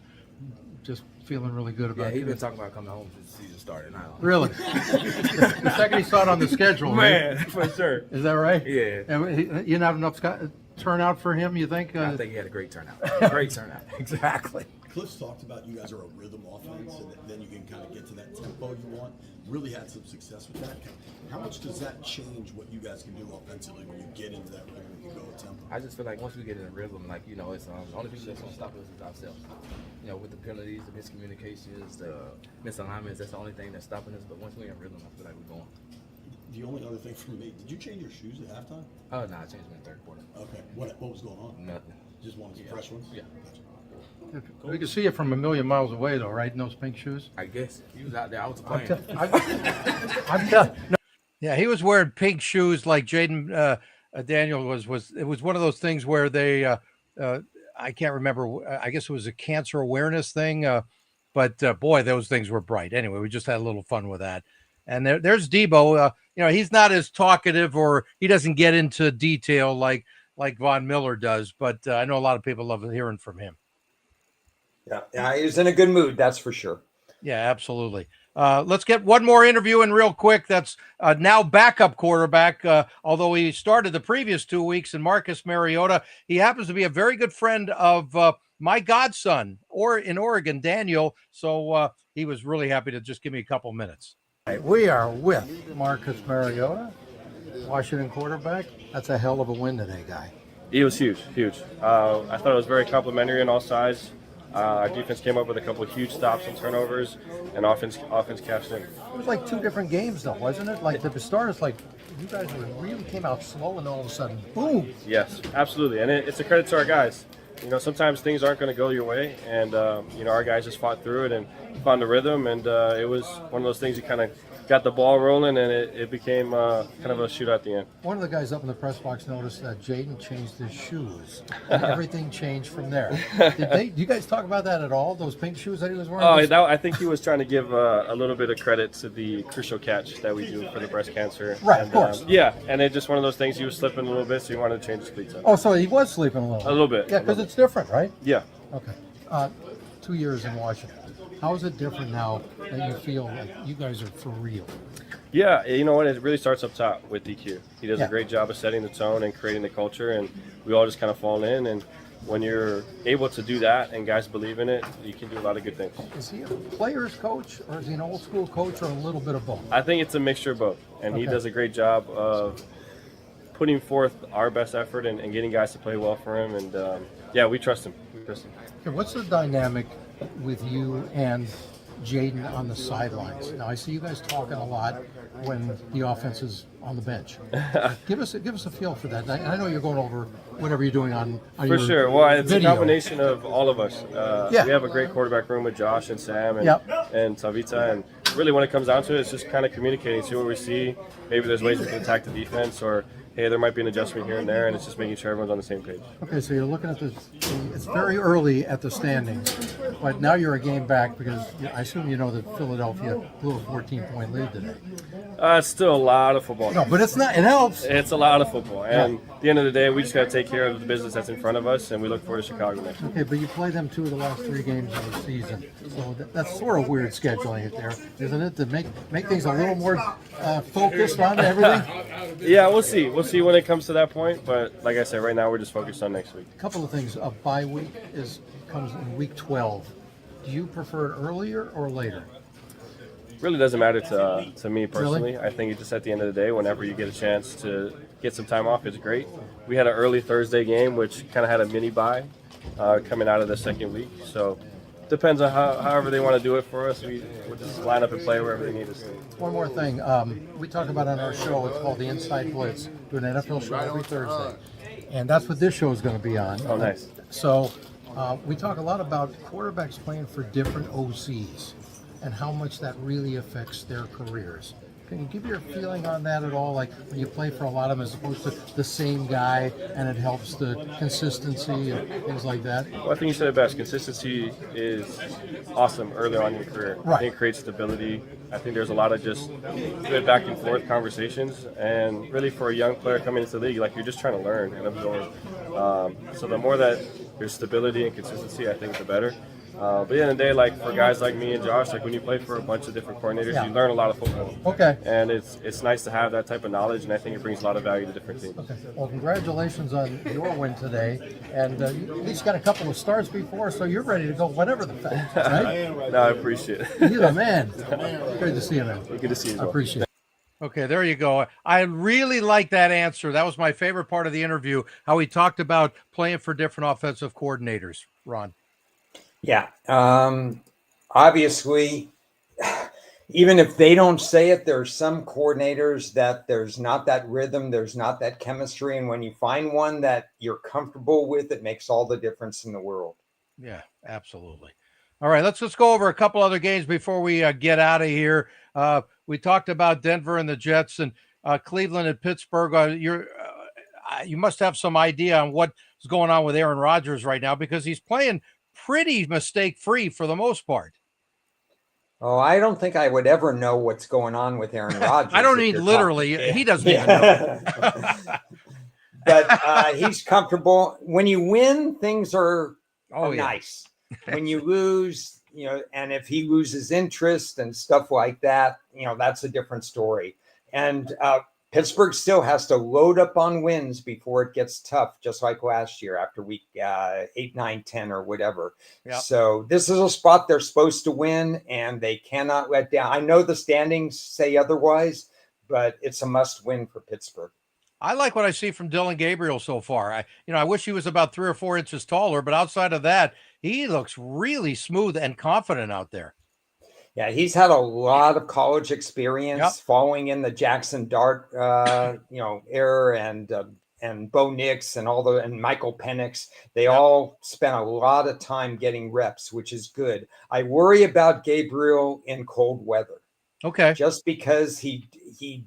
just feeling really good about it. Yeah, he's been talking about coming home since the season started. Really? The second he saw it on the schedule, Man, right? for sure. Is that right? Yeah. And you didn't have enough turnout for him, you think? I think he had a great turnout. Great turnout. Exactly. Cliff's talked about you guys are a rhythm offense, and then you can kind of get to that tempo you want. Really had some success with that. How much does that change what you guys can do offensively when you get into that rhythm and you go with tempo? I just feel like once we get in a rhythm, it's the only people that's going to stop us is ourselves. With the penalties, the miscommunications, the misalignments, that's the only thing that's stopping us. But once we're in rhythm, I feel like we're going. The only other thing for me, did you change your shoes at halftime? Oh, no, I changed them in the third quarter. Okay. What was going on? Nothing. Just wanted some fresh ones? Yeah. We can see it from a million miles away, though, right? In those pink shoes. I guess. He was out there. I was playing. I'm telling. Yeah, he was wearing pink shoes like Jaden Daniel was. It was one of those things where they, I can't remember. I guess it was a cancer awareness thing. But boy, those things were bright. Anyway, we just had a little fun with that. And there's Debo. He's not as talkative, or he doesn't get into detail like Von Miller does. But I know a lot of people love hearing from him. Yeah, he's in a good mood, that's for sure. Yeah, absolutely. Let's get one more interview in real quick. That's now backup quarterback, although he started the previous 2 weeks, and Marcus Mariota. He happens to be a very good friend of my godson, in Oregon, Daniel. So he was really happy to just give me a couple minutes. We are with Marcus Mariota, Washington quarterback. That's a hell of a win today, guy. It was huge. I thought it was very complimentary on all sides. Our defense came up with a couple of huge stops and turnovers, and offense cashed in. It was like 2 different games, though, wasn't it? Like the start is like you guys really came out slow, and all of a sudden, boom. Yes, absolutely, and it's a credit to our guys. Sometimes things aren't going to go your way, and our guys just fought through it and found the rhythm, and it was one of those things you kind of got the ball rolling, and it became kind of a shootout at the end. One of the guys up in the press box noticed that Jaden changed his shoes, and everything changed from there. Do you guys talk about that at all? Those pink shoes that he was wearing? I think he was trying to give a little bit of credit to the crucial catch that we do for the breast cancer. Right, and, of course. And it's just one of those things. He was slipping a little bit, so he wanted to change his cleats up. Oh, so he was sleeping a little. A little bit. Yeah, because it's different, right? Yeah. Okay. 2 years in Washington. How is it different now that you feel like you guys are for real? Yeah, you know what? It really starts up top with DQ. He does Yeah. a great job of setting the tone and creating the culture, and we all just kind of fall in. And when you're able to do that and guys believe in it, you can do a lot of good things. Is he a player's coach, or is he an old school coach, or a little bit of both? I think it's a mixture of both, and he Okay. does a great job of putting forth our best effort and getting guys to play well for him. And we trust him. Okay, what's the dynamic with you and Jaden on the sidelines? Now I see you guys talking a lot when the offense is on the bench. Give us a feel for that. I know you're going over whatever you're doing on For your sure. Well, it's video. a combination of all of us. Yeah. We have a great quarterback room with Josh and Sam and, Yep. and Tavita. And really when it comes down to it, it's just kind of communicating, see what we see. Maybe there's ways we can attack the defense, or hey, there might be an adjustment here and there, and it's just making sure everyone's on the same page. Okay, so you're looking at it's very early at the standings, but now you're a game back because I assume you know that Philadelphia blew a 14-point lead today. It's still a lot of football. No, but it's not. It helps. It's a lot of football. And at the end of the day, we just got to take care of the business that's in front of us, and we look forward to Chicago next week. Okay, but you play them 2 of the last 3 games of the season, so that's sort of weird scheduling it there, isn't it? To make things a little more focused on everything. Yeah, we'll see. We'll see when it comes to that point. But like I said, right now we're just focused on next week. A couple of things. A bye week comes in week 12. Do you prefer it earlier or later? Really doesn't matter to me personally. Really? I think it just at the end of the day, whenever you get a chance to get some time off, it's great. We had an early Thursday game, which kind of had a mini bye coming out of the second week. So depends on however they want to do it for us. We'll just line up and play wherever they need us to. One more thing. We talk about on our show, it's called the Inside Blitz, do an NFL show every Thursday. And that's what this show is going to be on. Oh, nice. So we talk a lot about quarterbacks playing for different OCs and how much that really affects their careers. Can you give your feeling on that at all? Like when you play for a lot of them as opposed to the same guy, and it helps the consistency and things like that? Well, I think you said it best. Consistency is awesome early on in your career. Right. I think it creates stability. I think there's a lot of just good back and forth conversations. And really for a young player coming into the league, like you're just trying to learn and absorb. So the more that there's stability and consistency, I think the better. But at the end of the day, like for guys like me and Josh, like when you play for a bunch of different coordinators, Yeah. you learn a lot of football. Okay. And it's nice to have that type of knowledge, and I think it brings a lot of value to different teams. Okay. Well, congratulations on your win today, and you at least got a couple of starts before, so you're ready to go whatever the fact, right? No, I appreciate it. You're the man. Good to see you, man. Good to see you. I appreciate it. Okay, there you go. I really like that answer. That was my favorite part of the interview, how he talked about playing for different offensive coordinators, Ron. Yeah. Obviously, even if they don't say it, there's some coordinators that there's not that rhythm, there's not that chemistry. And when you find one that you're comfortable with, it makes all the difference in the world. Yeah, absolutely. All right, let's just go over a couple other games before we get out of here. We talked about Denver and the Jets, and Cleveland and Pittsburgh. You must have some idea on what's going on with Aaron Rodgers right now, because he's playing pretty mistake-free for the most part. Oh, I don't think I would ever know what's going on with Area Rodgers. I don't mean literally. He doesn't even know. But he's comfortable. When you win, things are yeah. nice. When you lose, and if he loses interest and stuff like that, that's a different story. And Pittsburgh still has to load up on wins before it gets tough, just like last year after week 8, 9, 10 or whatever. Yep. So this is a spot they're supposed to win, and they cannot let down. I know the standings say otherwise, but it's a must win for Pittsburgh. I like what I see from Dylan Gabriel so far. I wish he was about 3 or 4 inches taller, but outside of that, he looks really smooth and confident out there. Yeah, he's had a lot of college experience following in the Jackson Dart, era, and Bo Nix and Michael Penix. They all spent a lot of time getting reps, which is good. I worry about Gabriel in cold weather. Okay, just because he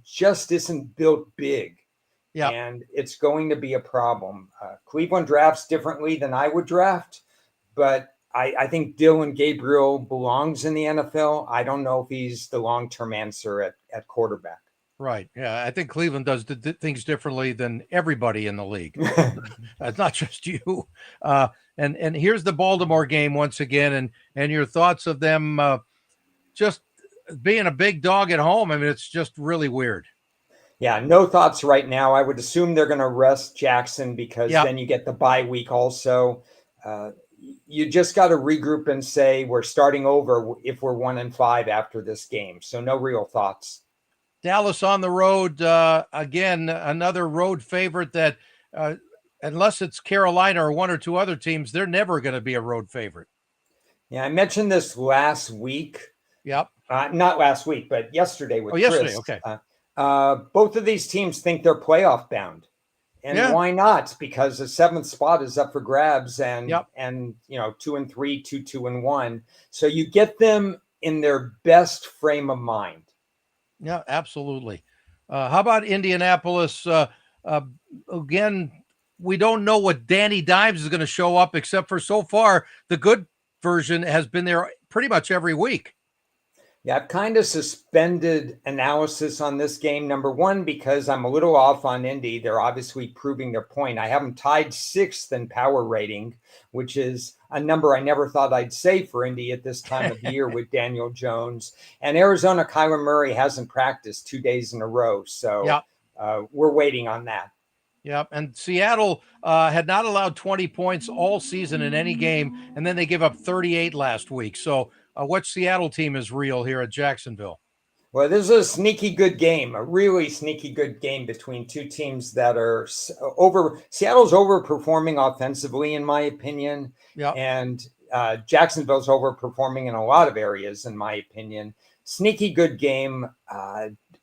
just isn't built big. Yeah, and it's going to be a problem. Cleveland drafts differently than I would draft, but I think Dylan Gabriel belongs in the NFL. I don't know if he's the long-term answer at quarterback. Right. Yeah, I think Cleveland does things differently than everybody in the league. It's not just you. And here's the Baltimore game once again, and your thoughts of them just being a big dog at home. I mean, it's just really weird. Yeah, no thoughts right now. I would assume they're going to rest Jackson because then you get the bye week also. You just got to regroup and say we're starting over if we're 1-5 after this game. So no real thoughts. Dallas on the road again, another road favorite that unless it's Carolina or 1 or 2 other teams, they're never going to be a road favorite. Yeah, I mentioned this last week. Yep. Not last week, but yesterday with Yesterday. Chris. Okay. Both of these teams think they're playoff bound. And Yeah. why not? Because the 7th spot is up for grabs, and Yep. 2-3, 2-1. So you get them in their best frame of mind. Yeah, absolutely. How about Indianapolis? Again, we don't know what Danny Dimes is going to show up, except for so far the good version has been there pretty much every week. Yeah, I've kind of suspended analysis on this game. Number one, because I'm a little off on Indy. They're obviously proving their point. I have them tied 6th in power rating, which is a number I never thought I'd say for Indy at this time of year with Daniel Jones. And Arizona, Kyler Murray hasn't practiced 2 days in a row. So we're waiting on that. Yep. And Seattle had not allowed 20 points all season in any game, and then they give up 38 last week. So what Seattle team is real here at Jacksonville? Well, this is a sneaky good game, a really sneaky good game between two teams that are Seattle's overperforming offensively, in my opinion. Yep. And Jacksonville's overperforming in a lot of areas, in my opinion. Sneaky good game.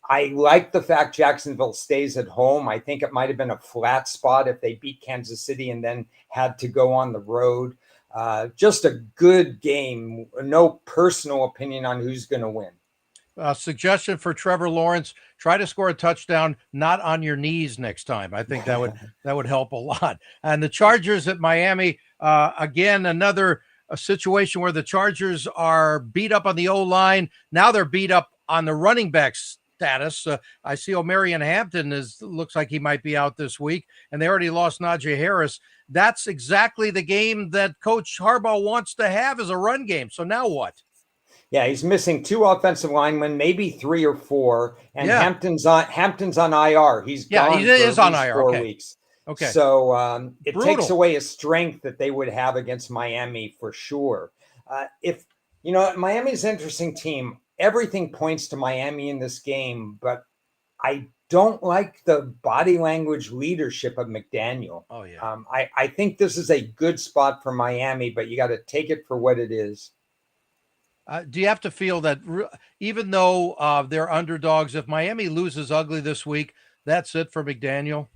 I like the fact Jacksonville stays at home. I think it might have been a flat spot if they beat Kansas City and then had to go on the road. Just a good game. No personal opinion on who's going to win. Suggestion for Trevor Lawrence: try to score a touchdown, not on your knees next time. I think that would help a lot. And the Chargers at Miami, again, another situation where the Chargers are beat up on the O-line. Now they're beat up on the running back status. I see O'Marion Hampton looks like he might be out this week, and they already lost Najee Harris. That's exactly the game that Coach Harbaugh wants to have, as a run game. So now what? Yeah, he's missing 2 offensive linemen, maybe 3 or 4, and Hampton's on IR. He's gone he is on IR. 4 weeks. Okay. So it takes away a strength that they would have against Miami for sure. Miami's an interesting team. Everything points to Miami in this game, but I don't like the body language leadership of McDaniel. Oh yeah. I think this is a good spot for Miami, but you got to take it for what it is. Do you have to feel that even though they're underdogs, if Miami loses ugly this week, that's it for McDaniel?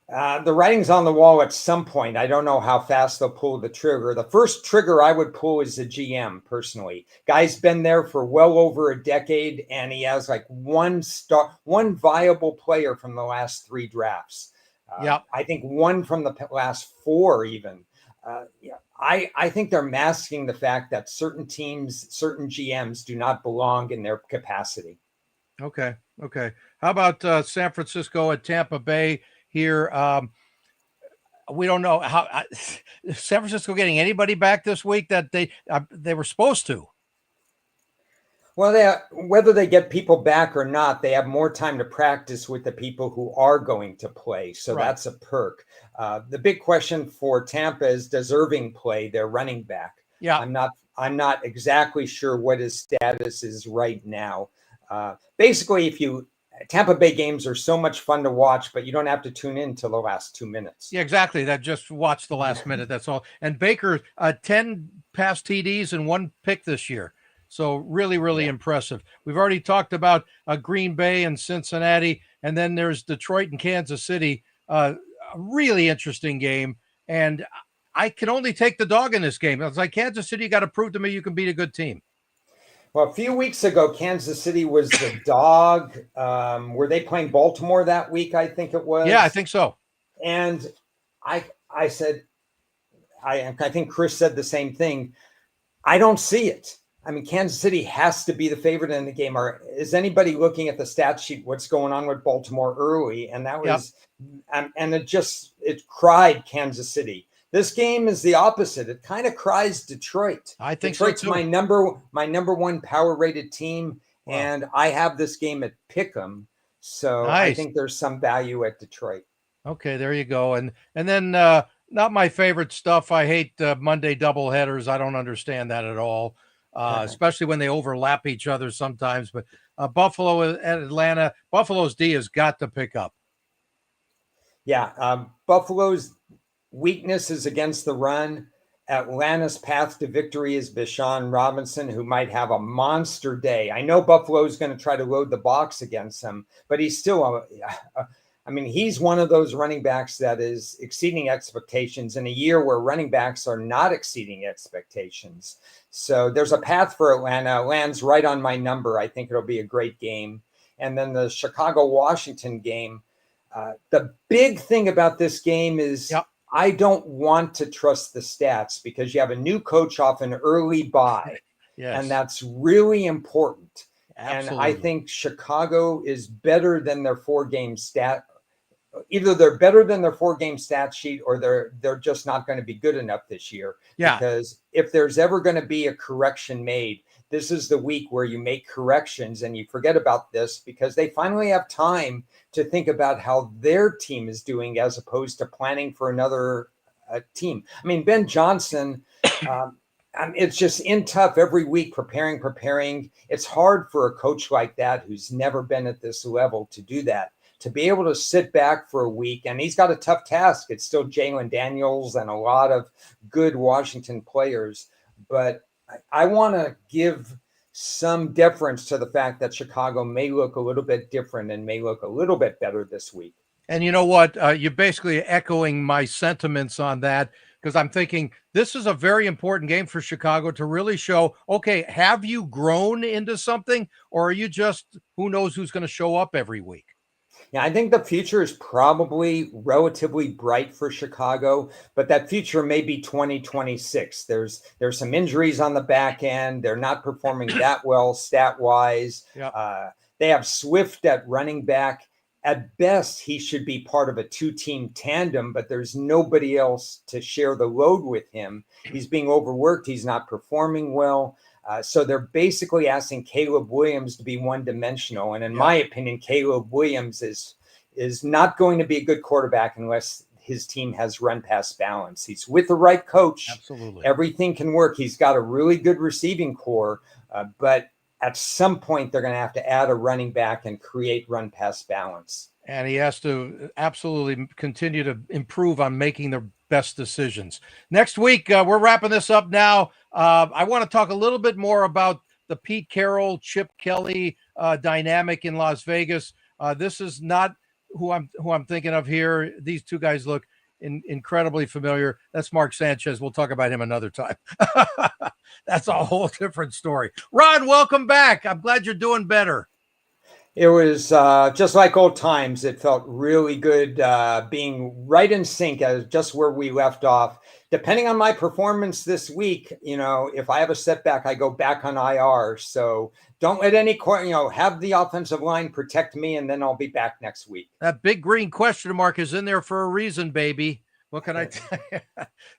The writing's on the wall at some point. I don't know how fast they'll pull the trigger. The first trigger I would pull is the GM, personally. Guy's been there for well over a decade, and he has like one viable player from the last 3 drafts. I think one from the last 4 even. I think they're masking the fact that certain teams, certain GMs do not belong in their capacity. Okay. How about San Francisco at Tampa Bay here? We don't know how San Francisco getting anybody back this week that they were supposed to. Well, whether they get people back or not, they have more time to practice with the people who are going to play. So that's a perk. The big question for Tampa is, does Irving play their running back? Yeah. I'm not exactly sure what his status is right now. Basically, Tampa Bay games are so much fun to watch, but you don't have to tune in till the last 2 minutes. Yeah, exactly. Just watch the last minute. That's all. And Baker, 10 pass TDs and 1 pick this year. So really impressive. We've already talked about Green Bay and Cincinnati, and then there's Detroit and Kansas City. A really interesting game, and I can only take the dog in this game. It's like, Kansas City, you got to prove to me you can beat a good team. Well, a few weeks ago, Kansas City was the dog. Were they playing Baltimore that week? I think it was. Yeah, I think so. And I said, I think Chris said the same thing. I don't see it. I mean, Kansas City has to be the favorite in the game. Is anybody looking at the stat sheet, what's going on with Baltimore early? And that was, and it cried Kansas City. This game is the opposite. It kind of cries Detroit. I think Detroit's so too. my number 1 power rated team. Wow. And I have this game at Pick'em. So nice. I think there's some value at Detroit. Okay, there you go. And then not my favorite stuff. I hate Monday doubleheaders. I don't understand that at all. Especially when they overlap each other sometimes. But Buffalo at Atlanta, Buffalo's D has got to pick up. Yeah, Buffalo's weakness is against the run. Atlanta's path to victory is Bijan Robinson, who might have a monster day. I know Buffalo's going to try to load the box against him, but he's still I mean, he's one of those running backs that is exceeding expectations in a year where running backs are not exceeding expectations. So there's a path for Atlanta. Atlanta's right on my number. I think it'll be a great game. And then the Chicago-Washington game, the big thing about this game is I don't want to trust the stats because you have a new coach off an early bye. Yes. And that's really important. Absolutely. And I think Chicago is better than their 4-game stat. Either they're better than their 4-game stat sheet or they're just not going to be good enough this year. Yeah. Because if there's ever going to be a correction made, this is the week where you make corrections and you forget about this because they finally have time to think about how their team is doing as opposed to planning for another team. I mean, Ben Johnson, it's just in tough every week, preparing. It's hard for a coach like that who's never been at this level to do that, to be able to sit back for a week. And he's got a tough task. It's still Jalen Daniels and a lot of good Washington players. But I want to give some deference to the fact that Chicago may look a little bit different and may look a little bit better this week. And you know what? You're basically echoing my sentiments on that because I'm thinking this is a very important game for Chicago to really show, okay, have you grown into something or are you just who knows who's going to show up every week? Yeah, I think the future is probably relatively bright for Chicago, but that future may be 2026. There's some injuries on the back end. They're not performing that well stat-wise. They have Swift at running back. At best, he should be part of a 2-team tandem, but there's nobody else to share the load with him. He's being overworked. He's not performing well. So they're basically asking Caleb Williams to be one-dimensional. And in my opinion, Caleb Williams is not going to be a good quarterback unless his team has run-pass balance. He's with the right coach. Absolutely. Everything can work. He's got a really good receiving core, but at some point they're going to have to add a running back and create run-pass balance. And he has to absolutely continue to improve on making the best decisions. Next week, we're wrapping this up now. I want to talk a little bit more about the Pete Carroll, Chip Kelly dynamic in Las Vegas. This is not who I'm thinking of here. These two guys look incredibly familiar. That's Mark Sanchez. We'll talk about him another time. That's a whole different story. Ron, welcome back. I'm glad you're doing better. It was just like old times. It felt really good being right in sync as just where we left off. Depending on my performance this week, if I have a setback, I go back on IR. So don't let any, have the offensive line protect me, and then I'll be back next week. That big green question mark is in there for a reason, baby. What can I tell you?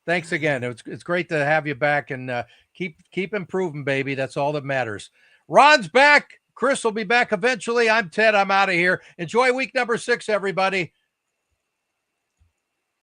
Thanks again. It's great to have you back, and keep improving, baby. That's all that matters. Ron's back. Chris will be back eventually. I'm Ted. I'm out of here. Enjoy week number 6, everybody.